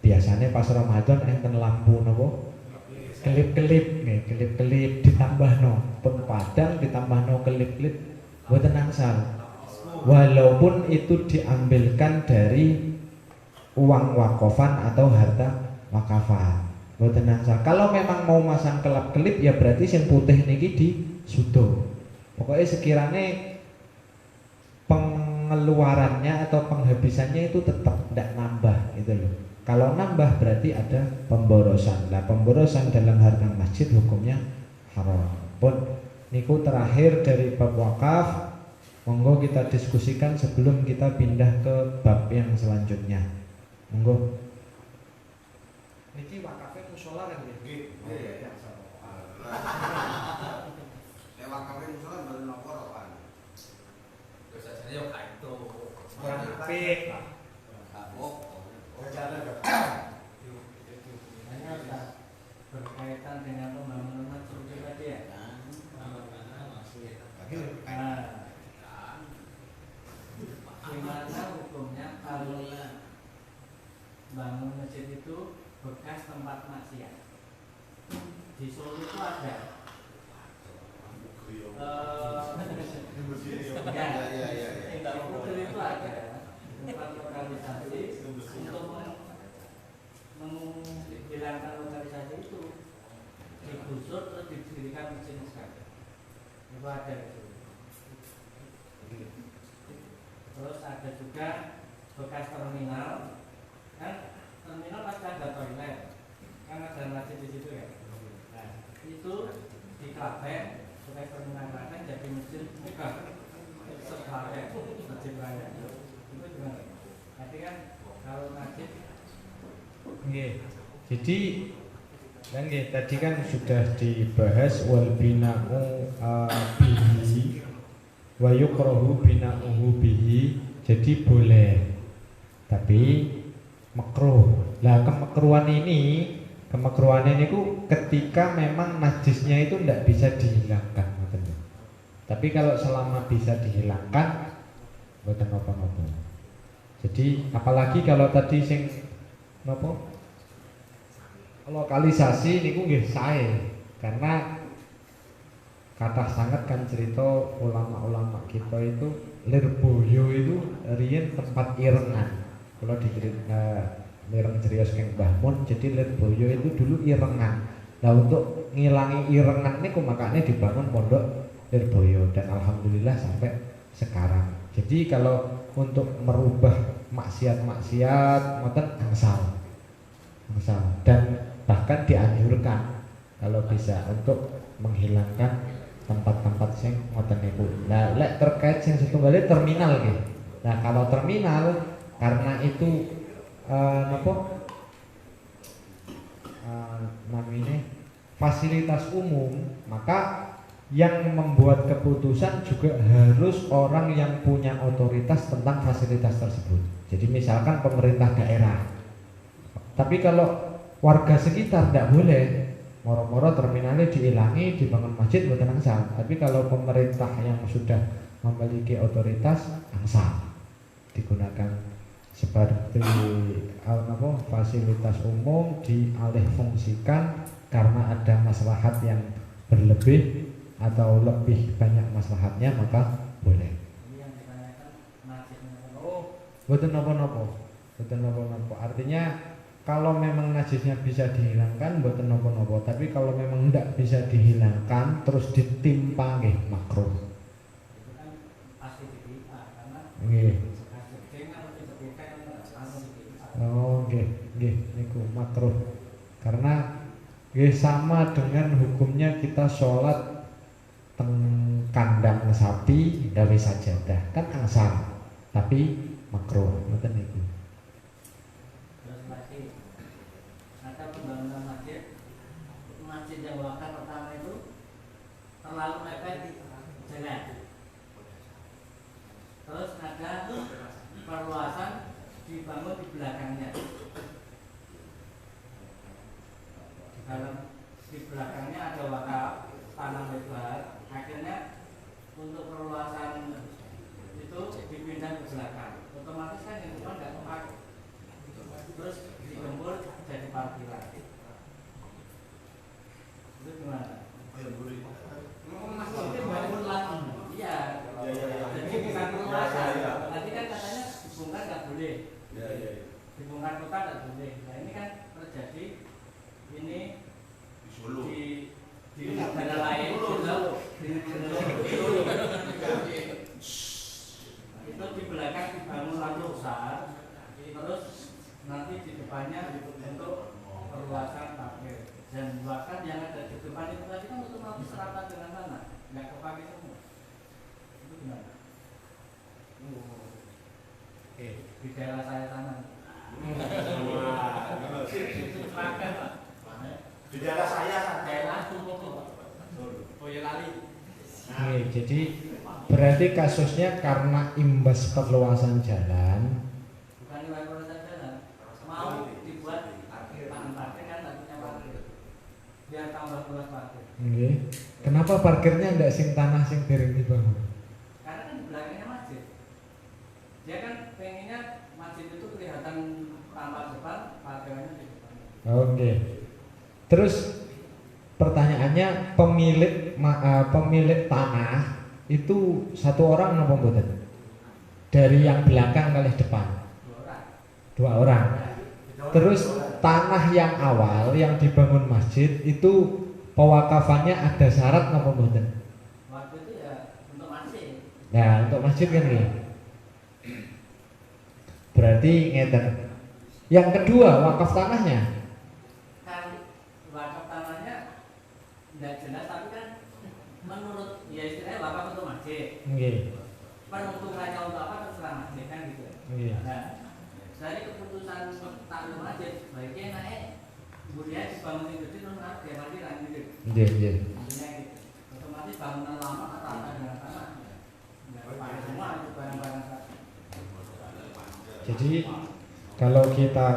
Biasanya pas Ramadan enten lampu nopo? Kelip-kelip nih, kelip-kelip ditambah no pun padang ditambah no kelip-kelip mboten angsal. Walaupun itu diambilkan dari uang wakofan atau harta wakafan, mboten angsal. Kalau memang mau masang kelap-kelip ya berarti yang putih niki di sudo. Pokoknya sekiranya pengeluarannya atau penghabisannya itu tetap tidak nambah gitu loh. Kalau nambah berarti ada pemborosan. Nah, pemborosan dalam harta masjid hukumnya haram. Pun niku terakhir dari bab wakaf. Monggo kita diskusikan sebelum kita pindah ke bab yang selanjutnya. Monggo. Niki wakafnya musola kan nggih? Nggih. Wakafnya musola baru lapor kan. Terus sajane yo kaito. Kurang apik. Berkaitan dengan pembangunan masjid tadi ya. Gimana hukumnya kalau bangun masjid itu bekas tempat maksiat? Di Solo itu ada. Itu ada tempat lokalisasi untuk menghilangkan lokalisasi itu, digusur terus didirikan masjid sekali. Itu ada itu. Terus ada juga bekas terminal, kan terminal pasti ada toilet, kan ada masjid di situ ya. Nah, itu di Klaten, bekas terminal Klaten jadi masjid megah, sebagai masjid raya. Itu gimana? Nanti kan kalau masjid Nggih. Jadi kan nggih tadi kan sudah dibahas wal bina'u bihi wa yukrahu bina'uhu bihi. Jadi boleh. Tapi makruh. Lah kemakruhan ini ku ketika memang najisnya itu tidak bisa dihilangkan. Tapi kalau selama bisa dihilangkan mboten apa-apa. Jadi apalagi kalau tadi sing napa lokalisasi niku nggih sae, karena kata sangat kan cerita ulama-ulama kita itu Lirboyo itu riyen tempat irengan. Kalau dicerita ireng cerios keng Mbah Mun, jadi Lirboyo itu dulu irengan. Nah untuk ngilangi irengan niku makanya dibangun pondok Lirboyo dan alhamdulillah sampai sekarang. Jadi kalau untuk merubah maksiat-maksiat ngoten angsal. Dan bahkan dianjurkan kalau bisa untuk menghilangkan tempat-tempat sing ngoten niku. Nah, lek terkait sing setunggalnya terminal nggih. Nah, kalau terminal karena itu namanya fasilitas umum, maka yang membuat keputusan juga harus orang yang punya otoritas tentang fasilitas tersebut. Jadi misalkan pemerintah daerah. Tapi kalau warga sekitar tidak boleh, moro-moro terminalnya diilangi, dibangun masjid buat angsal. Tapi kalau pemerintah yang sudah memiliki otoritas angsal, digunakan seperti fasilitas umum dialih fungsikan karena ada maslahat yang berlebih atau lebih banyak maslahatnya, maka boleh. ini yang ditanyakan masjidnya. Oh, betul nopo-nopo. Artinya kalau memang najisnya bisa dihilangkan betul nopo-nopo. Tapi kalau memang tidak bisa dihilangkan terus ditimpa nggih makruh. Itu kan pasti dipita karena Nggih. Oh, nggih niku makruh. Karena nggih sama dengan hukumnya kita sholat teng kandang sapi gawe sajadah kan angsal tapi makruh ngoten niku. terus masih ada pembangunan masjid yang wakaf pertama itu terlalu mepet jelek. Terus ada perluasan dibangun di belakangnya. Di belakangnya ada wakaf tanah lebar. Akhirnya untuk perluasan itu dipindah ke belakang. Otomatis kan yang depan nggak kepake. Terus digembur jadi parkiran. Itu gimana? Itu bangun lagi. Iya. Jadi bukan perluasan. Tadi kan katanya dibongkar nggak boleh. Dibongkar kota nggak boleh. Nah ini kan terjadi ini di negara lain itu di belakang dibangun lampu besar, terus nanti di depannya untuk perluasan parkir. Dan bahkan yang ada di depan itu tadi kan otomatis rata dengan tanah, nggak kepake semua. Itu gimana? Oke, di daerah saya sana. Di daerah saya Daerah Boyolali. Oke, jadi berarti kasusnya karena imbas perluasan jalan. bukan di perluasan jalan, mau dibuat parkir kan nggak punya parkir, biar tambah luas parkir. Oke. Kenapa parkirnya ndak sing tanah sing dereng dibangun? Karena kan di belakangnya masjid. Dia kan pengennya masjid itu kelihatan tampak depan, parkirannya di depan. Oke. Terus pertanyaannya pemilik tanah itu satu orang napa mboten? Dari yang belakang kali depan? Dua orang. Terus tanah yang awal yang dibangun masjid itu pewakafannya ada syarat napa mboten? Waktu itu ya untuk masjid. Nah, untuk masjid kan ya. Berarti ngeten. Yang kedua, wakaf tanahnya. Kan wakaf tanahnya tidak jelas, tapi kan menurut ya istilahnya wakaf untuk masjid. Nggih. Peruntukannya untuk apa terserah masjid kan gitu. Nggih. Nah, dari keputusan takmir masjid, baiknya naik kemudian dibangunin gede terus naik kayak parkiran gitu. Nggih, nggih. Maksudnya gitu. Otomatis bangunan lama rata dengan tanah. Nggak pakai semua itu barang-barang. Jadi kalau kita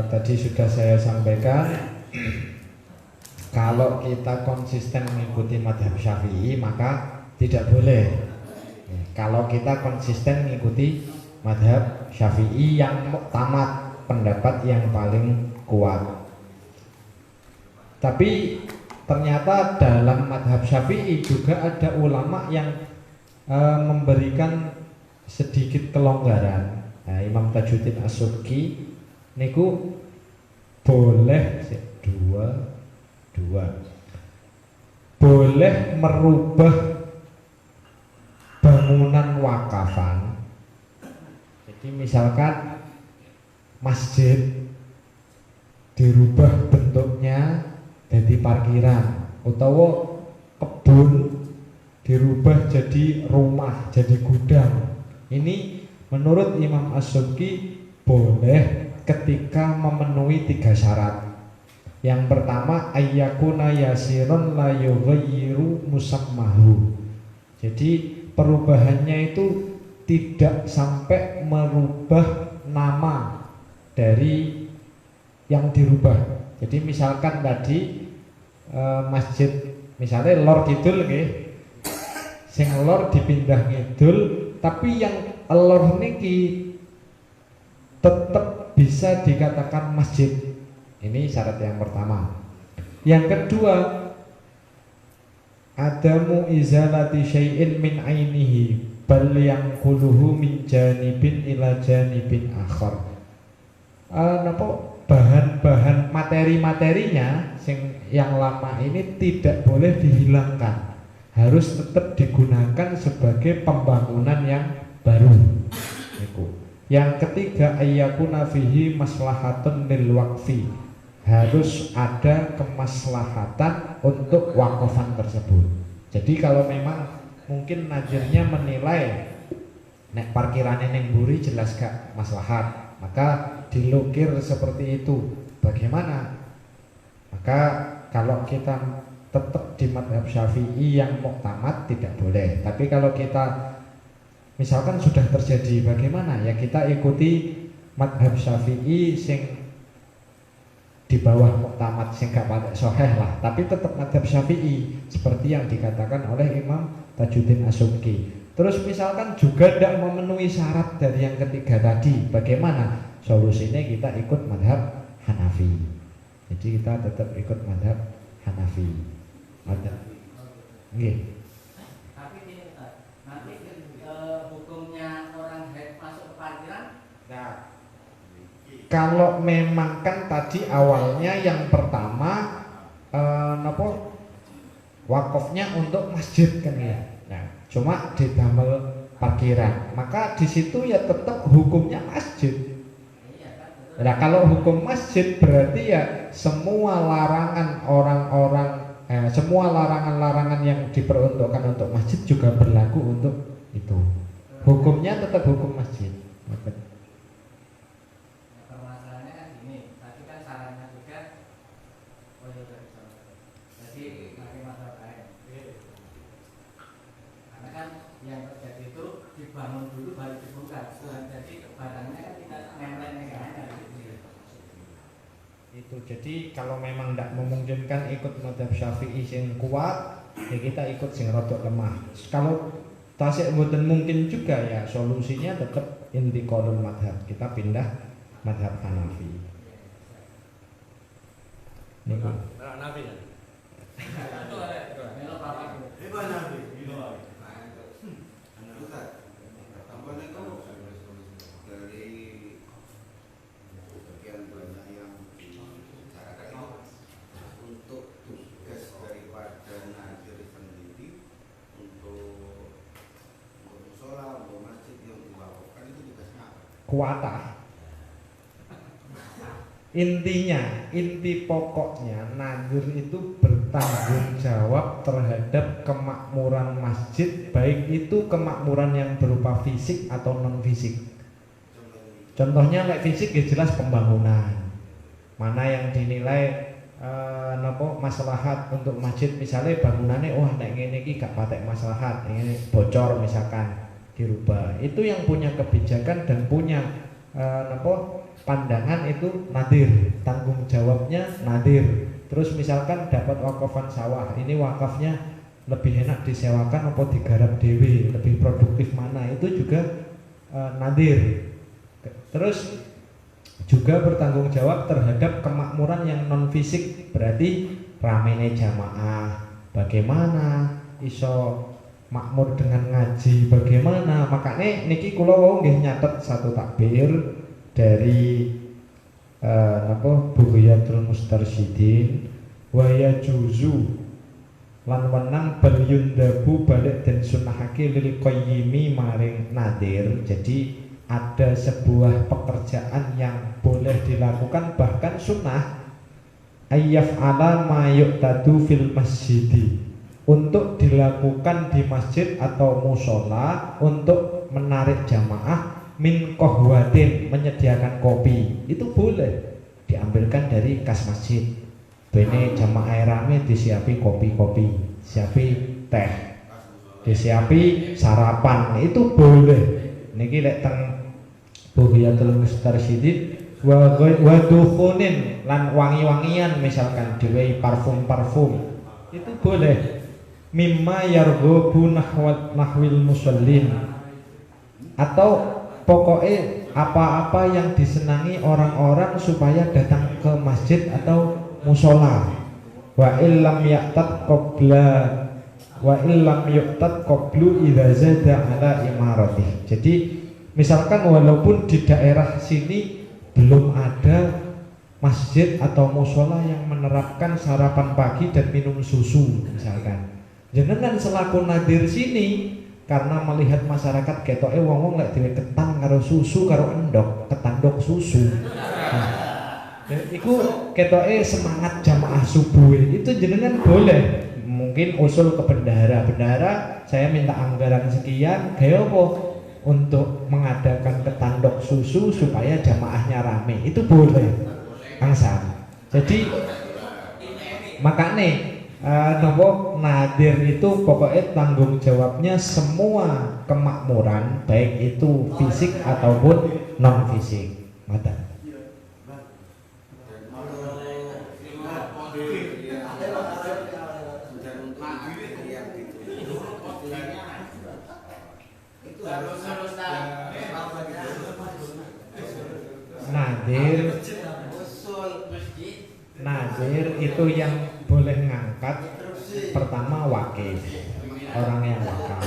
tadi sudah saya sampaikan, kalau kita konsisten mengikuti madhab Syafi'i maka tidak boleh. Kalau kita konsisten mengikuti madhab Syafi'i yang muktamad, pendapat yang paling kuat. Tapi ternyata dalam madhab Syafi'i juga ada ulama yang memberikan sedikit kelonggaran. Nah, Imam Tajuddin As-Subki niku boleh boleh merubah bangunan wakafan. Jadi misalkan masjid dirubah bentuknya jadi parkiran, utawa kebun dirubah jadi rumah, jadi gudang. Ini menurut Imam As-Subki boleh ketika memenuhi 3 syarat. Yang pertama, ayyakuna yasirun la yughayyiru musammahu. Jadi perubahannya itu tidak sampai merubah nama dari yang dirubah. Jadi misalkan tadi masjid misalnya Lor Kidul nggih. Sing lor dipindah ngidul, tapi yang lor niki tetap bisa dikatakan masjid. Ini syarat yang pertama. Yang kedua, adamu izalati syai'in min ainihi bal yang kuluhu min janibin ila janibin akhar. Bahan-bahan materi-materinya yang lama ini tidak boleh dihilangkan, harus tetap digunakan sebagai pembangunan yang baru. Yang ketiga, ayyakuna fihi maslahatun lil waqfi, harus ada kemaslahatan untuk wakafan tersebut. Jadi kalau memang mungkin nazirnya menilai nek parkirannya neng buri jelas gak maslahat, maka dilukir seperti itu. Bagaimana? Maka kalau kita tetap di madhab Syafi'i yang muktamad tidak boleh. Tapi kalau kita misalkan sudah terjadi, bagaimana? Ya kita ikuti madhab Syafi'i sing di bawah muktamad, sing gak pakai soheh lah, tapi tetap madhab Syafi'i seperti yang dikatakan oleh Imam Tajuddin As-Subki. Terus misalkan juga tidak memenuhi syarat dari yang ketiga tadi, bagaimana? Solusinya kita ikut madhab Hanafi. Jadi kita tetap ikut madhab Hanafi. Madhab, nggih. Tapi ini nanti hukumnya orang haid masuk ke parkiran. Nah, kalau memang kan tadi awalnya yang pertama wakofnya untuk masjid kan ya. Nah, cuma didamel parkiran, maka di situ ya tetap hukumnya masjid. Nah, kalau hukum masjid berarti ya semua larangan semua larangan-larangan yang diperuntukkan untuk masjid juga berlaku untuk itu. Hukumnya tetap hukum masjid. Permasalahannya kan gini, tadi kan sarannya juga jadi pakai masalah lain. Karena kan yang terjadi itu dibangun dulu baru dibuka. Jadi barangnya kan kita nempel-nempel Itu jadi kalau memang tidak memungkinkan ikut madhab Syafi'i yang kuat, ya kita ikut sing rodok lemah. Kalau tasik mboten mungkin juga ya solusinya tetap intiqalul madhab, kita pindah madhab Hanafi. Niku. Nabi kan. Itu ada melo papa. Itu Nabi. Ustaz, apa itu dari sekian banyak yang dibicarakan itu untuk tugas daripada nadir sendiri untuk musola, untuk masjid yang diwakafkan itu tugasnya apa? Kuatah. Intinya, inti pokoknya nadir itu bertanggung jawab terhadap kemakmuran masjid, baik itu kemakmuran yang berupa fisik atau non fisik. Contohnya like fisik ya jelas pembangunan. Mana yang dinilai maslahat untuk masjid, misalnya bangunannya nek ngene iki gak patek maslahat, ini bocor misalkan dirubah. Itu yang punya kebijakan dan punya pandangan itu nadir, tanggung jawabnya nadir. Terus misalkan dapat wakafan sawah, ini wakafnya lebih enak disewakan atau digarap dewe, lebih produktif mana, itu juga nadir. Terus juga bertanggung jawab terhadap kemakmuran yang non fisik, berarti ramene jamaah, bagaimana iso makmur dengan ngaji, bagaimana. Makanya niki kula wau nggih nyatet satu takbir dari Bughiyatul Mustarsyidin wa yajuzu lan wenang bal yundabu balik dan sunahake lil qayyimi maring nadir. Jadi ada sebuah pekerjaan yang boleh dilakukan, bahkan sunnah ayyaf ala ma yuqtadu fil masjidi, untuk dilakukan di masjid atau musola untuk menarik jamaah min kohwatin, menyediakan kopi, itu boleh diambilkan dari kas masjid. Bene jamaah rame disiapi kopi-kopi, siapi teh, disiapi sarapan, itu boleh. Niki lek teng Bughiyatul Mustarsyidin wa dukhunin lan wangi-wangian, misalkan diwehi parfum-parfum, itu boleh. Mimma yarghabu nahwil musallin, atau pokoknya apa-apa yang disenangi orang-orang supaya datang ke masjid atau musola. Wa illam yaqtat qabla wa illam yuqtat qablu idza zada ala imaratih. Jadi misalkan walaupun di daerah sini belum ada masjid atau musola yang menerapkan sarapan pagi dan minum susu misalkan, jenengan selaku nadir sini karena melihat masyarakat ketoke wong-wong lek dhewe ketan karo susu karo endok, ketandok susu. Nah, iku ketoke semangat jamaah subuh, itu jenengan boleh. Mungkin usul ke bendahara, saya minta anggaran sekian, gawe apa? Untuk mengadakan ketandok susu supaya jamaahnya rame, itu boleh. Angsal. Jadi makanya nopo nadir itu pokoknya tanggung jawabnya semua kemakmuran baik itu fisik ataupun non fisik. Mata. Nadir itu yang boleh ngangkat pertama wakif, orang yang wakaf.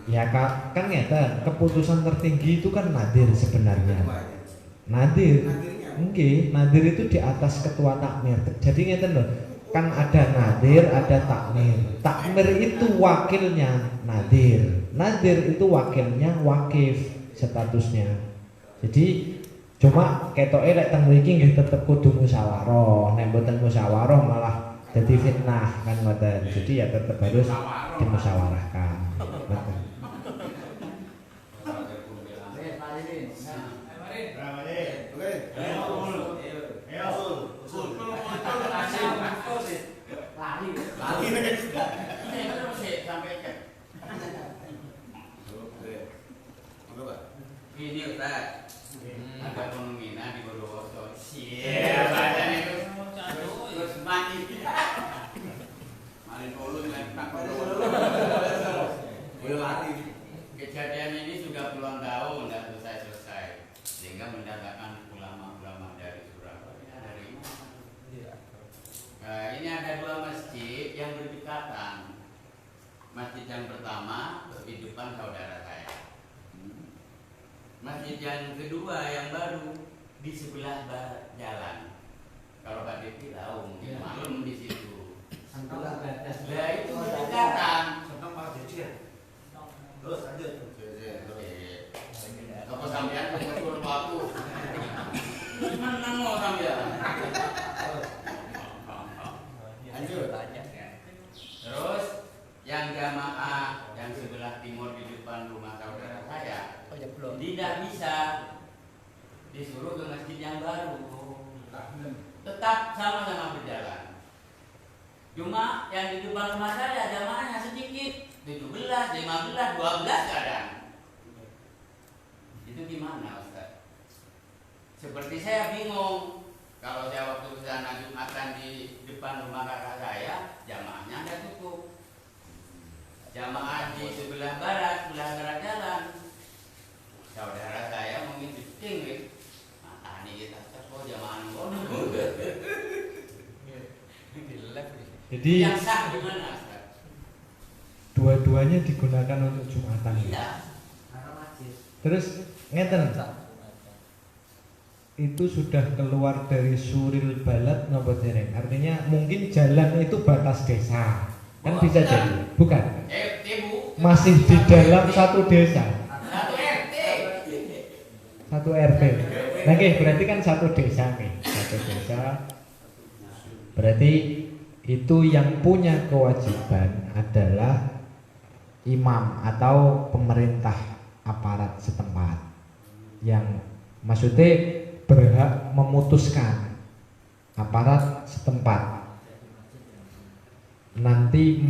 Ya kan ngeten, keputusan tertinggi itu kan nadir sebenarnya. Nadir, nadir itu di atas ketua takmir. Jadi ngeten loh, kan ada nadir, ada takmir. Takmir itu wakilnya nadir. Nadir itu wakilnya wakif statusnya. Jadi cuma ketoke lek teng mriki nggih tetep kudu musyawarah. Nek mboten musyawarah malah jadi fitnah kan ngoten. Jadi ya tetep harus dimusyawarahkan. Ngoten. Ini Ustaz, ada pemina di Bondowoso. Iya, badan itu terus mati. Malin ulun lagi tak lari. Kejadian ini sudah puluhan tahun dan selesai, sehingga mendatangkan ulama-ulama dari Surabaya, dari mana? Ini ada dua masjid yang berdekatan. Masjid yang pertama di depan saudara saya. Masjid yang kedua yang baru di sebelah barat jalan. Kalau Pak Devi tahu mungkin maklum di situ. Nah itu berdekatan. Terus lanjut. Apa sampean betul aku? Menang mau sampean. Lanjut. Terus yang jamaah yang sebelah timur di depan rumah saudara saya tidak bisa disuruh ke masjid yang baru, tetap sama-sama berjalan. Cuma yang di depan rumah saya jamaahnya sedikit, 17, 15, 12 kadang. Itu gimana Ustaz? Seperti saya bingung. Kalau saya waktu ke sana Jumatan di depan rumah kakak saya, jamaahnya ada cukup. Jamaah di sebelah barat jalan. Saudara saya mungkin diting, mata ini kita kok jamaah bodoh. Jadi yang sah gimana? Dua-duanya digunakan untuk Jumatan. Iya. Terus ngeten, itu sudah keluar dari suril balad nopo dereng. Artinya mungkin jalan itu batas desa. Kan bisa jadi, bukan? Masih di dalam satu desa. Satu RT. Nah, berarti kan satu desa nih, satu desa. Berarti itu yang punya kewajiban adalah imam atau pemerintah aparat setempat, yang maksudnya berhak memutuskan aparat setempat. Nanti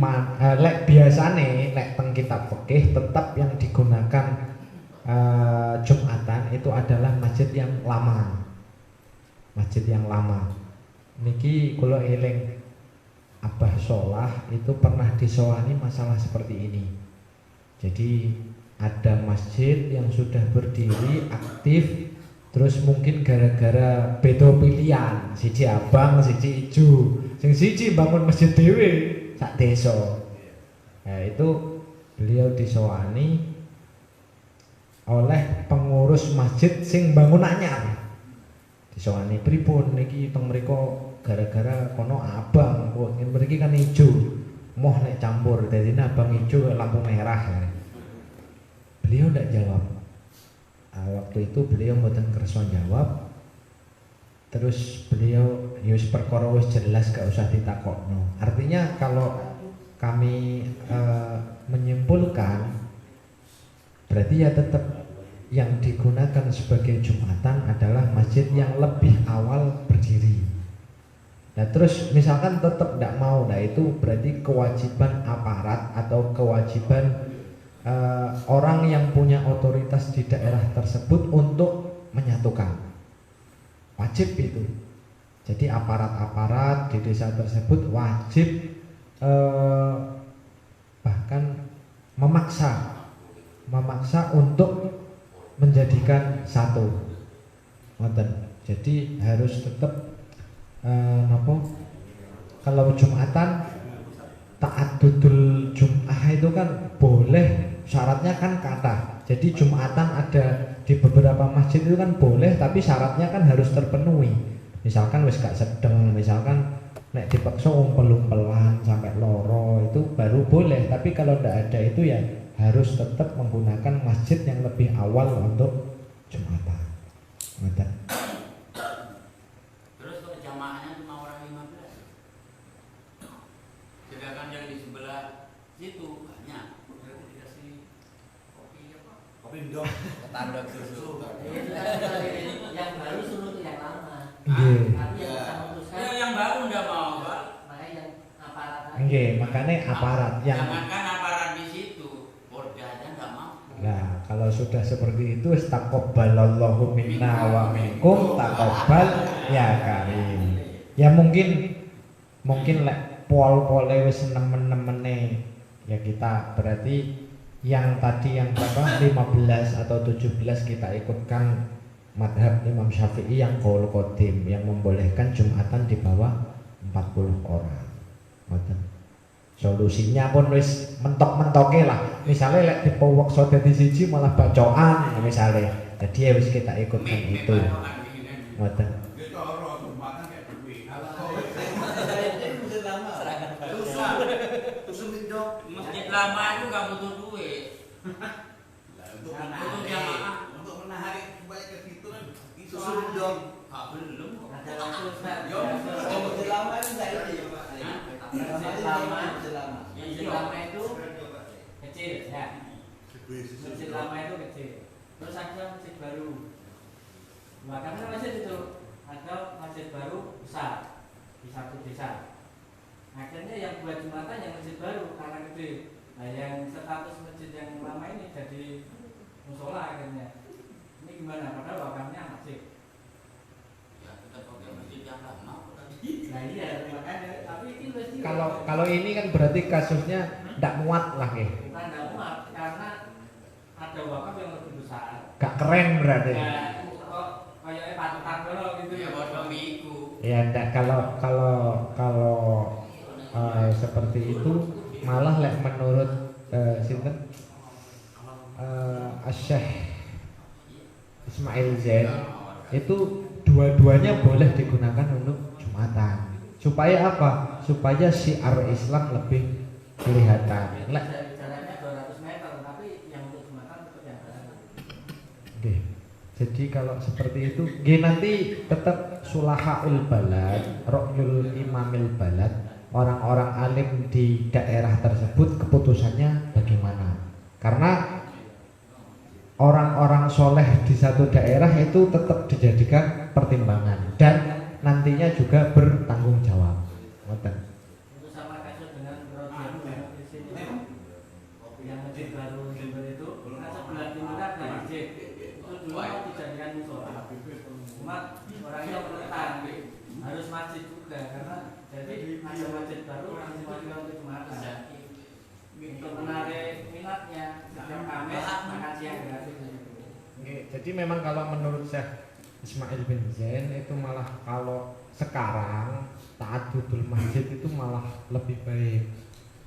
lek biasane lek teng kitab fikih tetap yang digunakan Jumatan itu adalah masjid yang lama. Masjid yang lama. Niki kula eling Abah Solah itu pernah disowani masalah seperti ini. Jadi ada masjid yang sudah berdiri aktif, terus mungkin gara-gara beda pilihan, siji abang, siji ijo, sing siji bangun masjid dhewe sak desa. Nah, itu beliau disowani oleh pengurus masjid sing bangun anyar. Disowani pripun niki teng mriku gara-gara kono abang, kok ngene mriki kan ijo. Moh nek campur dadi abang ijo lampu merah. Beliau ndak jawab. Waktu itu beliau mboten kersa jawab. Terus beliau wis perkara wis jelas gak usah ditakokno. Artinya kalau kami menyimpulkan berarti ya tetap yang digunakan sebagai Jumatan adalah masjid yang lebih awal berdiri. Nah terus misalkan tetap tidak mau, nah itu berarti kewajiban aparat atau kewajiban orang yang punya otoritas di daerah tersebut untuk menyatukan. Wajib itu. Jadi aparat-aparat di desa tersebut wajib bahkan memaksa untuk menjadikan satu. Jadi harus tetap kalau Jumatan ta'addudul Jum'ah itu kan boleh, syaratnya kan kata. Jadi Jumatan ada di beberapa masjid itu kan boleh, tapi syaratnya kan harus terpenuhi. Misalkan wis gak sedeng, misalkan nek dipaksa umpel-umpelan sampai loro itu baru boleh. Tapi kalau ndak ada itu ya harus tetap menggunakan masjid yang lebih awal untuk Jumatan. Terus kalau jamaahnya cuma orang 15, sedangkan yang di sebelah situ banyak. Dikasih kopi apa? Kopi dong. Ketandang susu. Yang baru suruh yang lama. Nggih. Ya yang baru nggak mau, Pak. Makanya yang aparat. Nggih, makanya aparat yang Jangankan aparat di situ, Polda aja nggak mau. nah, kalau sudah seperti itu taqabbalallahu minna wa minkum taqabbal ya karim. Ya mungkin lek pol-pole wis nemen-nemene ya kita berarti yang tadi yang berapa 15 atau 17 kita ikutkan madhab Imam Syafi'i yang qaul qadim yang membolehkan Jumatan di bawah 40 orang. Solusinya pun wis mentok-mentoke lah. Misalnya lek dipowekso dadi siji malah bacokan misalnya. Jadi ya wis kita ikutkan itu. Ngoten. Masjid lama itu nggak butuh duit. Untuk menarik baik ke situ kan susun dong. Belum. Masjid lama itu saya ini. Masjid lama itu kecil ya. Masjid lama itu kecil. Terus ada masjid baru. Karena masjid itu ada masjid baru besar di satu desa. Akhirnya yang buat Jumatan yang masjid baru karena gede. Nah yang status masjid yang lama ini jadi musola akhirnya. Ini gimana? Padahal wakamnya masjid. Ya kita pakai masjid yang lama. Nah iya makanya. Tapi ini masjid. Kalau ini kan berarti kasusnya ndak muat lah ya. Bukan tidak muat karena ada wakaf yang lebih besar. Gak keren berarti. Ya kok kayaknya patokan dulu gitu Ya ya. bodoh miku. Ya ndak kalau seperti itu malah lek menurut sinten Syekh Ismail Zain itu dua-duanya boleh digunakan untuk Jumatan. Supaya apa? Supaya syiar Islam lebih kelihatan. Lek Jaraknya 200 meter tapi yang untuk Jumatan tetap yang baru. Oke. Jadi kalau seperti itu, nanti tetap sulahaul balad, ra'yul imamil balad, orang-orang alim di daerah tersebut keputusannya bagaimana? Karena orang-orang soleh di satu daerah itu tetap dijadikan pertimbangan dan nantinya juga bertanggung jawab. Ngoten. Itu sama kasus dengan Rojian yang di sini yang masjid baru Jember itu kan sebelah timur ada masjid itu dulu mau dijadikan musola cuma orangnya menentang harus masjid juga karena jadi ada masjid baru yang itu juga untuk Jumatan untuk menarik minatnya setiap Kamis makan siang gratis. Oke, jadi memang kalau menurut Syekh Ismail bin Zain itu malah kalau sekarang ta'addudul masjid itu malah lebih baik.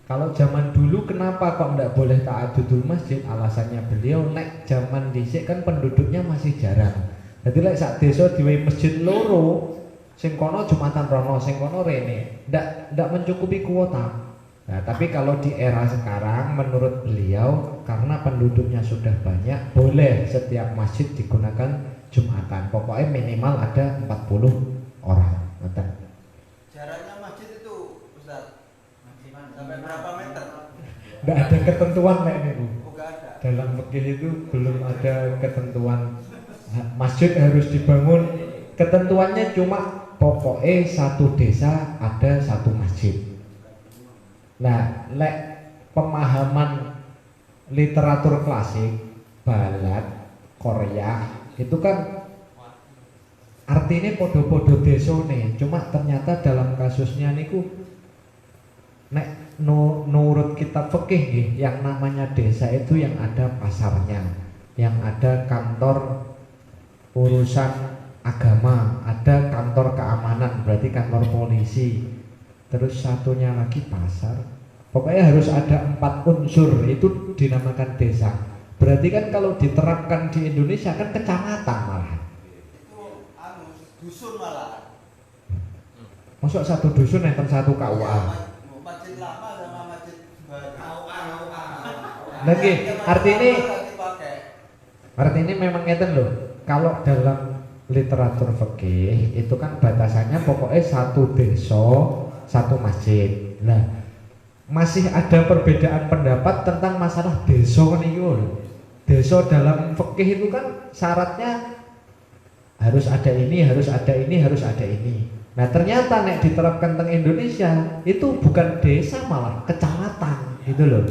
Kalau zaman dulu kenapa kok enggak boleh ta'addudul masjid? Alasannya beliau nek zaman dhisik kan penduduknya masih jarang. Jadi lek sak desa diwe masjid loro, sing kono Jumatan rono, sing kono rene, ndak mencukupi kuota. Nah, tapi kalau di era sekarang menurut beliau karena penduduknya sudah banyak, boleh setiap masjid digunakan Jumatan. Pokoknya minimal ada 40 orang. Betul. Jaraknya masjid itu Ustaz Maksimal sampai berapa meter? Nggak ada ketentuan kayak gitu. Oh, nggak ada. dalam fikih itu belum ada ketentuan masjid harus dibangun. Ketentuannya cuma pokoknya satu desa ada satu masjid. Nah, lek pemahaman literatur klasik Balat Korea itu kan artinya podo-podo desone, cuma ternyata dalam kasusnya niku nek nurut kitab fikih nih, yang namanya desa itu yang ada pasarnya, yang ada kantor urusan agama, ada kantor keamanan, berarti kantor polisi, terus satunya lagi pasar. Pokoknya harus ada 4 unsur, itu dinamakan desa. Berarti kan kalau diterapkan di Indonesia kan kecamatan malah. Itu dusun malah. Masuk satu dusun enten satu KUA. Masjid lama sama masjid baru. Lagi arti ini memang ngeten loh. Kalau dalam literatur fikih itu kan batasannya pokoknya satu desa, satu masjid. Nah, masih ada perbedaan pendapat tentang masalah desa niku. Desa dalam fikih itu kan syaratnya harus ada ini, harus ada ini, harus ada ini. Nah, ternyata nek diterapkan teng Indonesia itu bukan desa malah kecamatan gitu loh.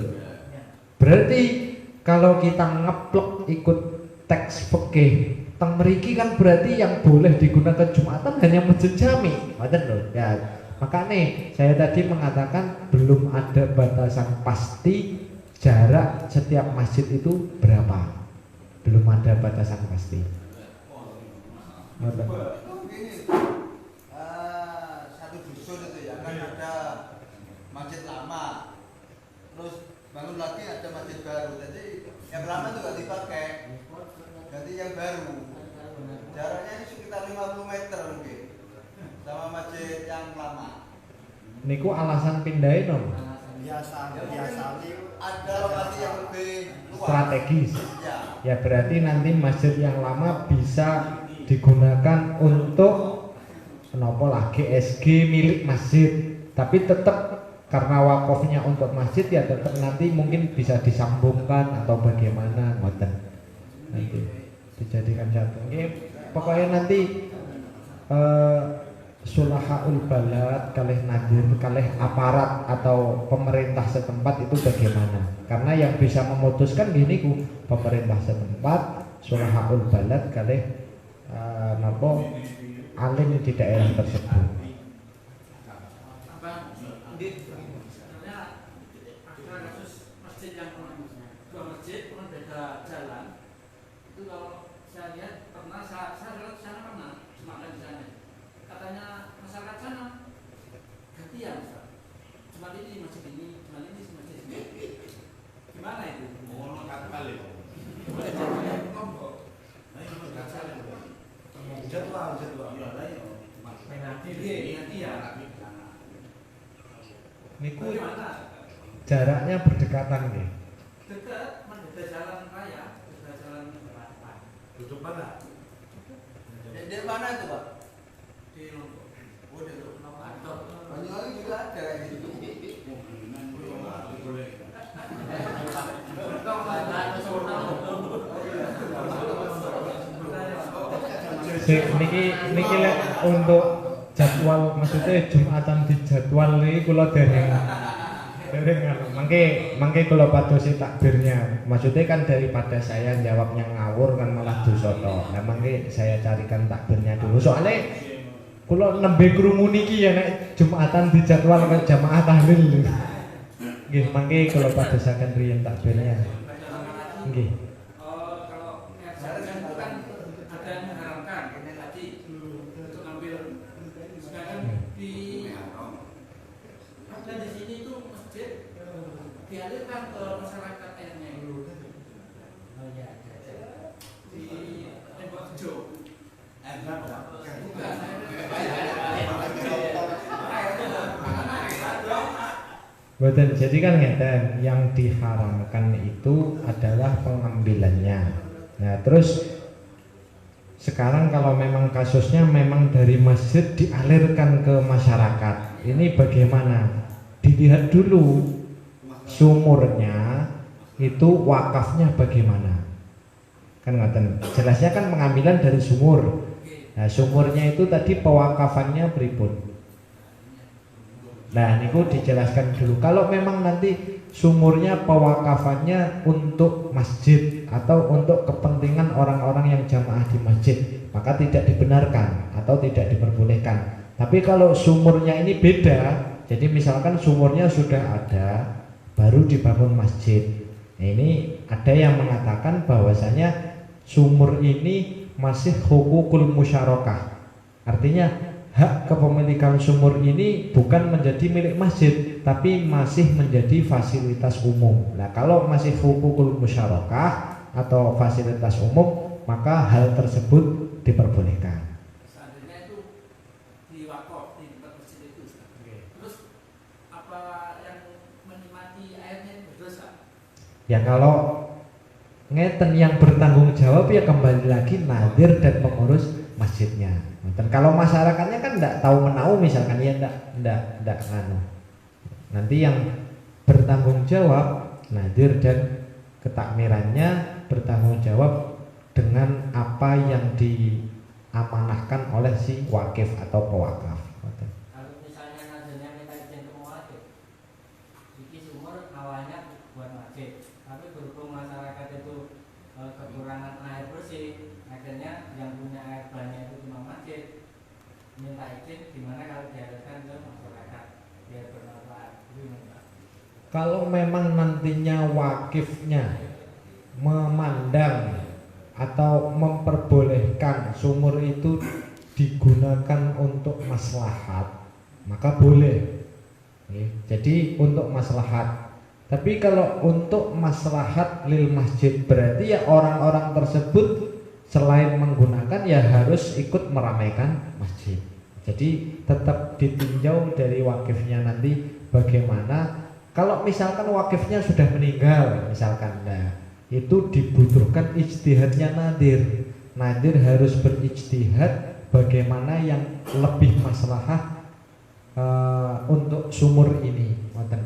Berarti kalau kita ngeplek ikut teks fikih teng mriki kan berarti yang boleh digunakan Jumatan hanya masjid jami. Ngoten lho. Ya, makanya saya tadi mengatakan belum ada batasan pasti jarak setiap masjid itu berapa. Belum ada batasan pasti. Ngoten. Satu dusun itu ya kan ada masjid lama. Terus bangun lagi ada masjid baru. Jadi yang lama itu gak dipakai. Ganti yang baru. Jaraknya ini sekitar 50 meter mungkin sama masjid yang lama. Niku alasan pindahin dong. Biasa ada lokasi yang lebih luas. Strategis. Ya. Ya berarti nanti masjid yang lama bisa digunakan untuk kenapa lagi SG milik masjid. Tapi tetap karena wakofnya untuk masjid ya tetap nanti mungkin bisa disambungkan atau bagaimana ngoten. Nanti dijadikan satu. Pokoknya nanti sulahaul balad kalih nadir kalih aparat atau pemerintah setempat itu bagaimana? Karena yang bisa memutuskan gini ku pemerintah setempat, sulahaul balad kalih napa alim di daerah tersebut. Masjid yang dua masjid berbeda jalan itu kalau saya lihat pernah saya lewat sana pernah semakan di sana katanya masyarakat sana gantian cuma ini masjid ini cuma ini masjid ini gimana itu? Mau kali jadwal Niku jaraknya berdekatan nih. Dekat, beda jalan raya, beda jalan apa? Duduk mana? Di mana itu Pak? Di Lombok. Oh di Lombok. Banyuwangi juga ada di situ. Niki lek untuk jadwal maksudnya Jumatan di jadwal ini kula dereng mangke kula padosi takbirnya. Maksudnya kan daripada saya jawabnya ngawur kan malah dosa to. Nah mangke saya carikan takbirnya dulu. Soalnya kula nembe krungu niki ya nek Jumatan di jadwal kan jamaah tahlil. Nggih mangke kula padosaken riyen takbirnya. Nggih. Dialirkan ke masyarakat airnya di Tembok Bejo. Betul, jadi kan ngeten, yang diharamkan itu adalah pengambilannya. Nah terus sekarang kalau memang kasusnya memang dari masjid dialirkan ke masyarakat, ini bagaimana? Dilihat dulu sumurnya itu wakafnya bagaimana? Kan ngaten. Jelasnya kan pengambilan dari sumur. Nah, sumurnya itu tadi pewakafannya pripun? Nah, niku dijelaskan dulu. Kalau memang nanti sumurnya pewakafannya untuk masjid atau untuk kepentingan orang-orang yang jamaah di masjid, maka tidak dibenarkan atau tidak diperbolehkan. Tapi kalau sumurnya ini beda, jadi misalkan sumurnya sudah ada, baru dibangun masjid. Nah, ini ada yang mengatakan bahwasanya sumur ini masih hukukul musyarakah. Artinya hak kepemilikan sumur ini bukan menjadi milik masjid, tapi masih menjadi fasilitas umum. Nah, kalau masih hukukul musyarakah atau fasilitas umum, maka hal tersebut diperbolehkan. Seandainya itu di wakaf di tempat masjid itu, terus apa yang menikmati airnya berdosa? Ya kalau ngeten yang bertanggung jawab ya kembali lagi nadir dan pengurus masjidnya. Dan kalau masyarakatnya kan tidak tahu menau misalkan ya tidak nganu. Nanti yang bertanggung jawab nadir dan ketakmirannya bertanggung jawab dengan apa yang diamanahkan oleh si wakif atau pewakaf. Kalau misalnya nadirnya minta izin ke muwakil, ini sumur awalnya buat masjid, tapi berhubung masyarakat itu kekurangan air bersih, akhirnya yang punya air banyak itu cuma masjid, minta izin gimana kalau dialirkan ke masyarakat biar bermanfaat. Kalau memang nantinya wakifnya memandang atau memperbolehkan sumur itu digunakan untuk maslahat, maka boleh. Jadi untuk maslahat. Tapi kalau untuk maslahat lil masjid, berarti ya orang-orang tersebut selain menggunakan ya harus ikut meramaikan masjid. Jadi tetap ditinjau dari wakifnya nanti bagaimana. Kalau misalkan wakifnya sudah meninggal misalkan, nah itu dibutuhkan ijtihadnya nadir. Nadir harus berijtihad bagaimana yang lebih maslahah untuk sumur ini.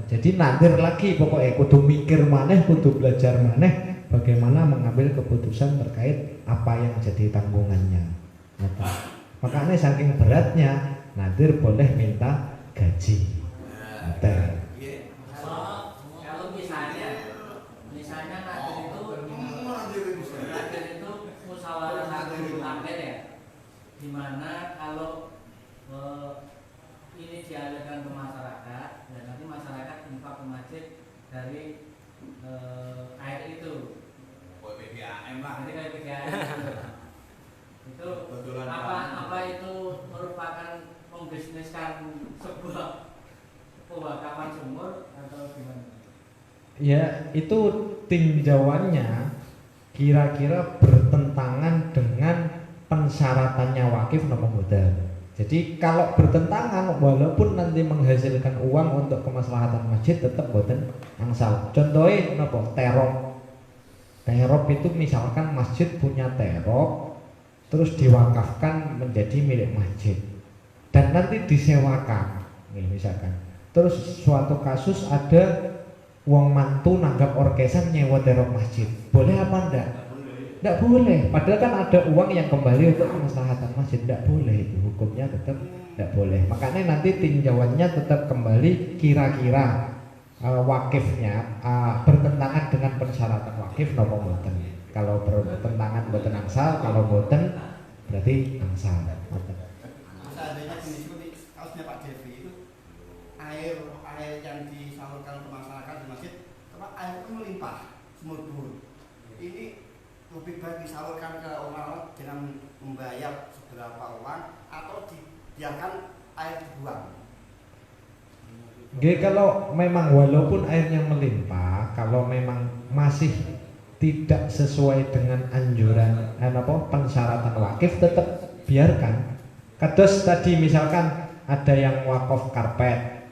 Jadi nadir lagi pokoknya kudu mikir maneh, kudu belajar maneh bagaimana mengambil keputusan terkait apa yang jadi tanggungannya. Makanya saking beratnya nadir boleh minta gaji. Kalau misalnya nadir itu musyawarah satu akhir ya, dimana kalau ini dialirkan ke masyarakat dan nanti masyarakat infak ke masjid dari air itu. PPAM lah. Nanti kayak PPAM itu apa itu merupakan membisniskan sebuah pewakapan sumur atau gimana? Ya itu tinjauannya kira-kira bertentangan dengan pensyaratannya wakif nopo mboten. Jadi kalau bertentangan walaupun nanti menghasilkan uang untuk kemaslahatan masjid tetap mboten angsal. Contohnya nopo terop. Terop itu misalkan masjid punya terop terus diwakafkan menjadi milik masjid dan nanti disewakan. Nih misalkan. Terus suatu kasus ada wong mantu nanggap orkesan nyewa terop masjid. Boleh apa enggak? Tidak boleh, padahal kan ada uang yang kembali untuk kemaslahatan masjid. Tidak boleh, itu hukumnya tetap tidak boleh. Makanya nanti tinjauannya tetap kembali kira-kira wakifnya bertentangan dengan persyaratan wakif nopo mboten. Kalau bertentangan mboten angsal, kalau mboten berarti angsal. Seandainya jenis seperti kasusnya Pak Devi itu air yang disalurkan ke masyarakat di masjid, air itu melimpah sumur bor. Ini lebih baik disalurkan ke orang-orang dengan membayar seberapa uang atau dibiarkan air dibuang. Oke, kalau memang walaupun airnya melimpah, kalau memang masih tidak sesuai dengan anjuran pensyaratan wakif, tetap biarkan. Kados tadi misalkan ada yang wakaf karpet,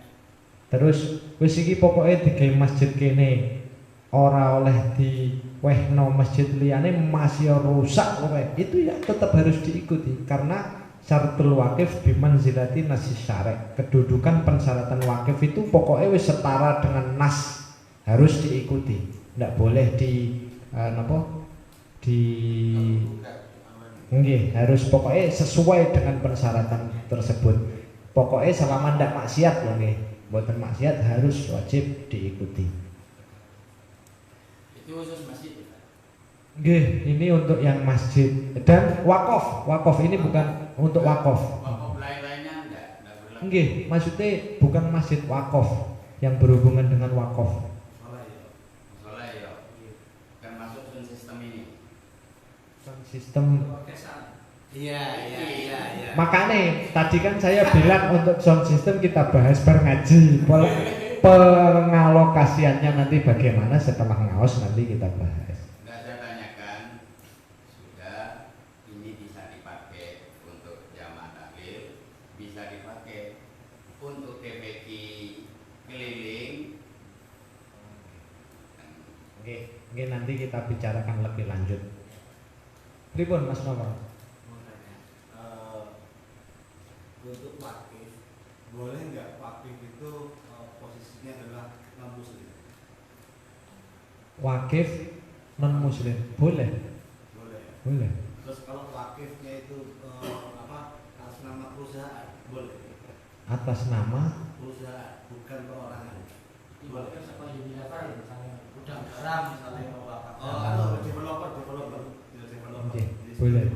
terus wis iki pokoknya digawe masjid kene, ora oleh diwehno masjid liyane masih rusak pokoknya, itu ya tetap harus diikuti karena syaratul wakif bimanzilati nasi syarek. Kedudukan pensyaratan wakif itu pokoknya wis setara dengan nas, harus diikuti. ndak boleh di nggih, harus pokoknya sesuai dengan persyaratan tersebut. Pokoknya selama ndak maksiat ya nggih, mboten maksiat harus wajib diikuti. Itu khusus masjid. Nggih, ini untuk yang masjid dan wakaf. Wakaf ini bukan untuk wakaf. Wakaf lain-lainnya enggak berlaku. Nggih, maksudnya bukan masjid wakaf yang berhubungan dengan wakaf. Soalnya ya, kan masuk sound system ini. Sound system. Iya. Makanya tadi kan saya bilang untuk sound system kita bahas ngaji. Pengalokasiannya nanti bagaimana setelah ngaos nanti kita bahas. Oke, nanti kita bicarakan lebih lanjut. Pripun Mas Novel? Untuk wakif, boleh nggak wakif itu posisinya adalah non muslim? Wakif non muslim boleh? Boleh. Terus kalau wakifnya itu atas nama perusahaan, boleh? Atas nama Perusahaan, bukan perorangan. Boleh seperti misalnya gudang garam misalnya mau wakaf. Developer. Oke, boleh.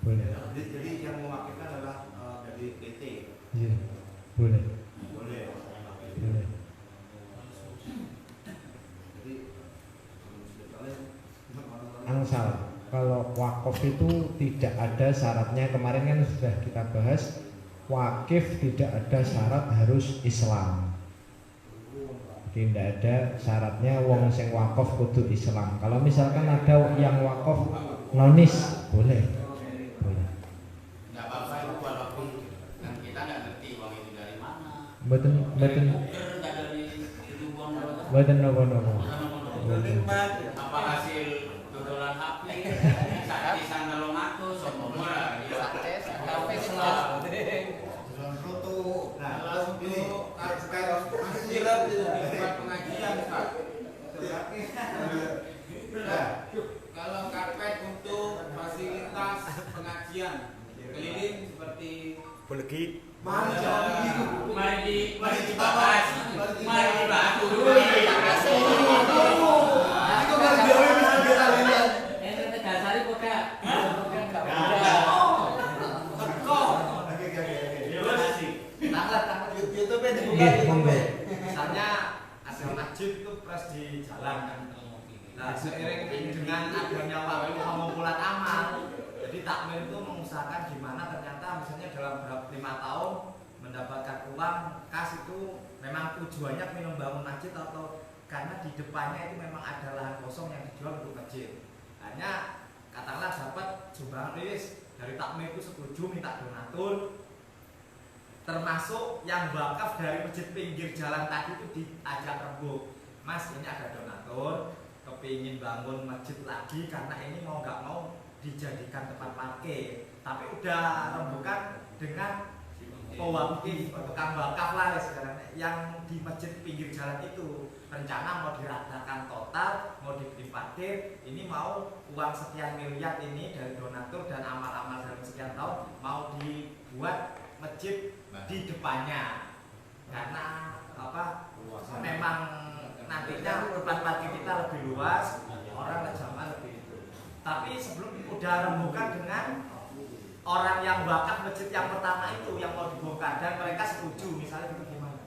Boleh. Jadi yang mewakilkan adalah dari PT. Iya, boleh. Boleh. Jadi Angsal, kalau wakaf itu tidak ada syaratnya. Kemarin kan sudah kita bahas, wakif tidak ada syarat harus Islam. Tidak ada syaratnya wong sing wakaf kudu Islam. Kalau misalkan ada yang wakaf nonis, boleh. Enggak apa-apa itu walaupun kan kita enggak ngerti uang itu dari mana. Mboten nopo. Apa hasil dodolan HP? Sakit sana lo ngaku sombong murah. Tapi selalu kalau karpet untuk fasilitas pengajian keliling seperti mari dibahas dulu. misalnya ada masjid itu pres di jalan kan. Nah, seiring dengan adanya waktu pengumpulan amal, jadi takmir itu mengusahakan gimana ternyata misalnya dalam 5 tahun mendapatkan uang kas itu memang tujuannya membangun masjid atau karena di depannya itu memang ada lahan kosong yang dijual untuk masjid. Hanya katakanlah dapat sumbangan dari takmir itu setuju minta donatur, termasuk yang wakaf dari masjid pinggir jalan tadi itu diajak rembuk, Mas ini ada donatur kepingin bangun masjid lagi karena ini mau nggak mau dijadikan tempat parkir, tapi udah rembukan dengan pewakif atau tukang wakaf lah sekarang yang di masjid pinggir jalan itu rencana mau diratakan total, mau diberi parkir, ini mau uang sekian miliar ini dari donatur dan amal-amal dalam sekian tahun mau dibuat masjid di depannya karena memang nantinya tempat parkir kita lebih luas, orang ngejamah lebih itu. Tapi sebelum udah rembukan dengan orang yang wakaf masjid yang pertama itu yang mau dibongkar dan mereka setuju, misalnya itu gimana?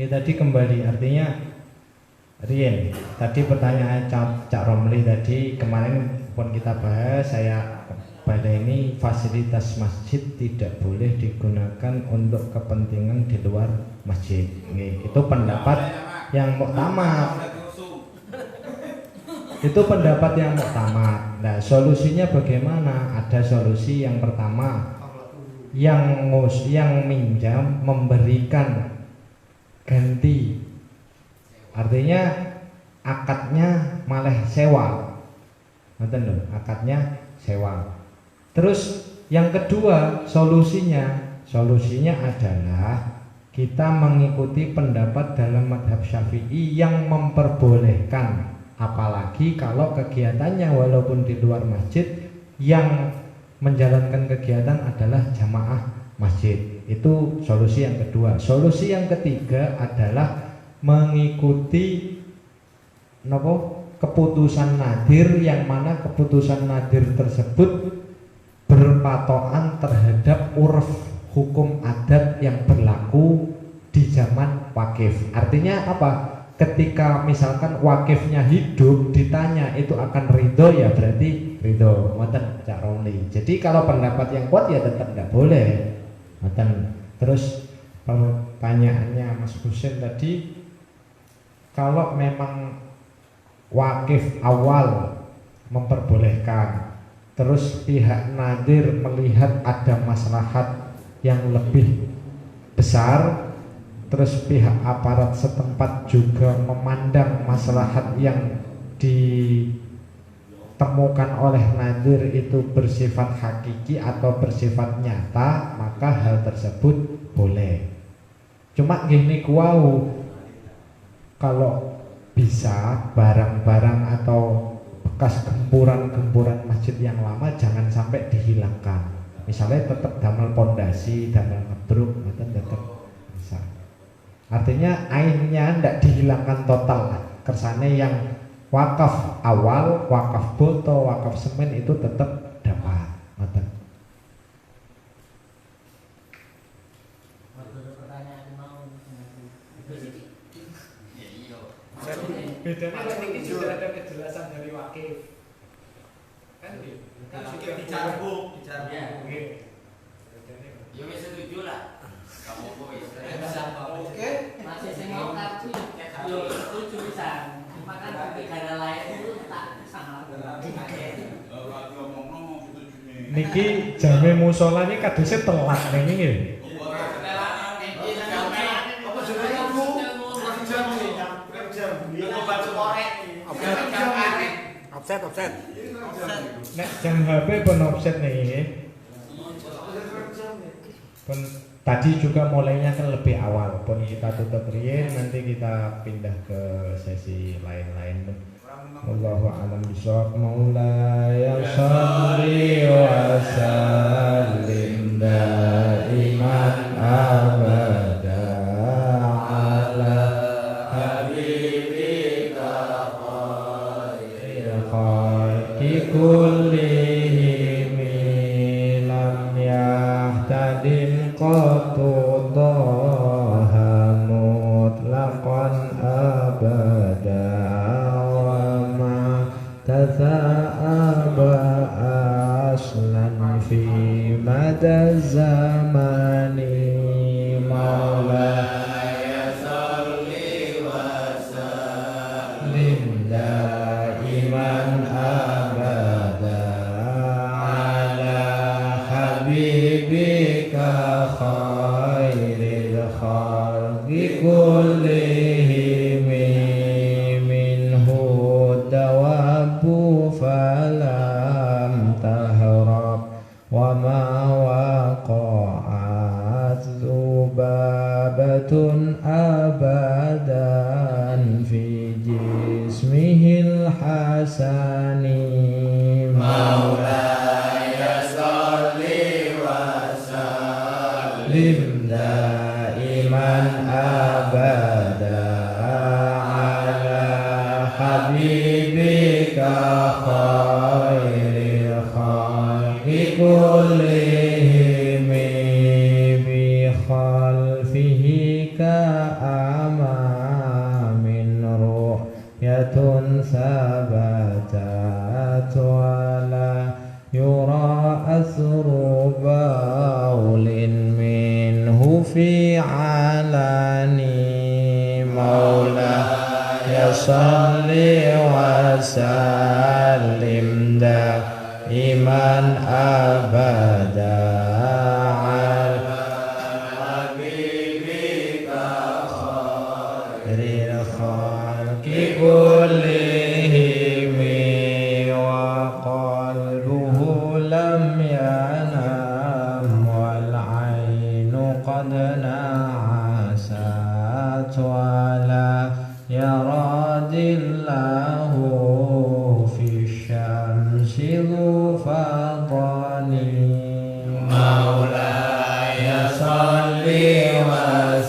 Ya tadi kembali artinya Rien, tadi pertanyaan Cak Romli tadi kemarin pun kita bahas, saya pada ini fasilitas masjid tidak boleh digunakan untuk kepentingan di luar masjid. Itu pendapat yang muktamad. Itu pendapat yang muktamad. Nah, solusinya bagaimana? Ada solusi yang pertama, yang minjam memberikan ganti. Artinya akadnya malah sewa. Ngoten lho, akadnya sewa. Terus yang kedua solusinya adalah kita mengikuti pendapat dalam madhab Syafi'i yang memperbolehkan, apalagi kalau kegiatannya walaupun di luar masjid, yang menjalankan kegiatan adalah jamaah masjid. Itu solusi yang kedua. Solusi yang ketiga adalah mengikuti keputusan nadir, yang mana keputusan nadir tersebut berpatokan terhadap urf hukum adat yang berlaku di zaman wakif. Artinya apa? Ketika misalkan wakifnya hidup, ditanya itu akan ridho, ya berarti ridho. Ngoten Cak Romli. Jadi kalau pendapat yang kuat ya tetap tidak boleh. Ngoten. Terus pertanyaannya Mas Husin tadi, kalau memang wakif awal memperbolehkan, terus pihak nadir melihat ada maslahat yang lebih besar, terus pihak aparat setempat juga memandang maslahat yang ditemukan oleh nadir itu bersifat hakiki atau bersifat nyata, maka hal tersebut boleh. Cuma gini kuau, kalau bisa barang-barang atau bekas gempuran-gempuran masjid yang lama jangan sampai dihilangkan. Misalnya tetap damel pondasi, damel ngebruk, tetap bisa. Artinya ainnya tidak dihilangkan total. Kersane yang wakaf awal, wakaf boto, wakaf semen itu tetap dapat. Bedanya ini juga ada kejelasan dari wakif. Kan gitu. Kan juga dicarbuk. Ya wis setuju lah. Kamu kok wis. Oke. Masih sing mau kartu yo setuju bisa. Cuma kan negara lain itu tak sama. Niki jame musola ini kadusnya telat nih nggih. Offset. Nek jam HP pun offset nih. Pun tadi juga mulainya kan lebih awal. Pun kita tutup riyen, nanti kita pindah ke sesi lain-lain. Wallahu a'lam bishawab. Maulaya shalli wa sallim daiman abada ala habibika khairil khalqi kullihim lam yahtadin qatu dhaha mutlaqan abada taza'aba aslan fi mada zamani maulaya salli wa sallim daiman abada ala habibika khairil khalqi kullihim minhu dawabu falam tahrab wa ma waqa'at zubabatun abadan fi jismihil hasani maulaya salli wa sallim daiman abada ala habibika khairil khalqi kullihim bi khalfihi ka'amamin ru'yatun sabatat wala yura asru baulin minhu fi alani maulaya salli wa sallim daiman abada ala habibika khairil khalqi kullihim wa qalbuhu lam yanam wal ainu qad na'am salli wa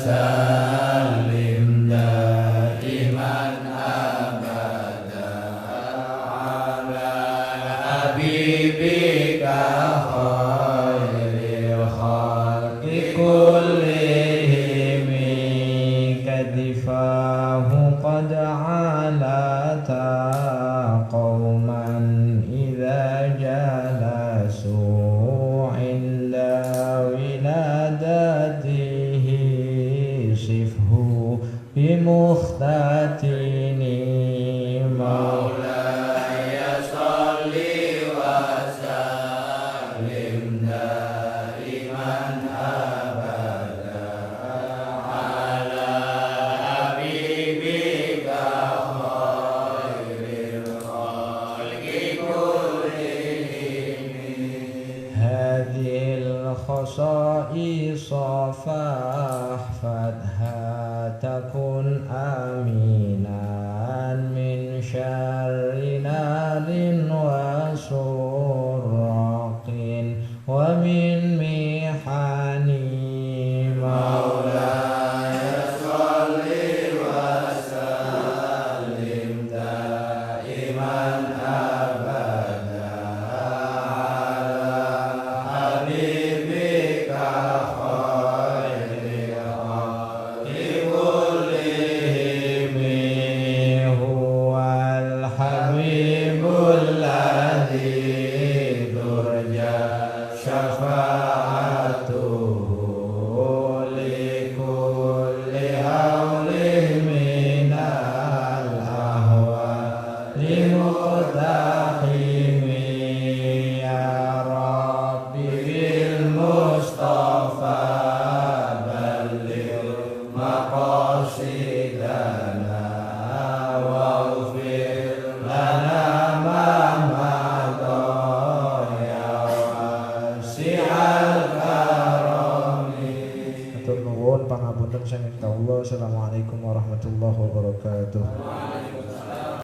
sallim daiman abada ala habibika khairil khalqi kullihim kadifahu qad alata qauman idza jalasu inda wiladatihi sifhu bimukhtatini maulaya salli wa sallim daiman abada ala habibika khairil khalqi kullihim hadhil khasa'is fahfadha takun aminan min syarri narin wa suraqin wa min mihani maulaya salli wa sallim daiman abada ala habibika khairil khalqi kullihim huwal habibul ladzi turja syafa'atuhu likulli hawlin minal ahwali muhtahimi ya rabbi bil mustafa balligh maqasidana waghfir lana ma madha ya wasi'al karami. Atur nuwun pangapunten saking kawula. Assalamualaikum warahmatullahi wabarakatuh.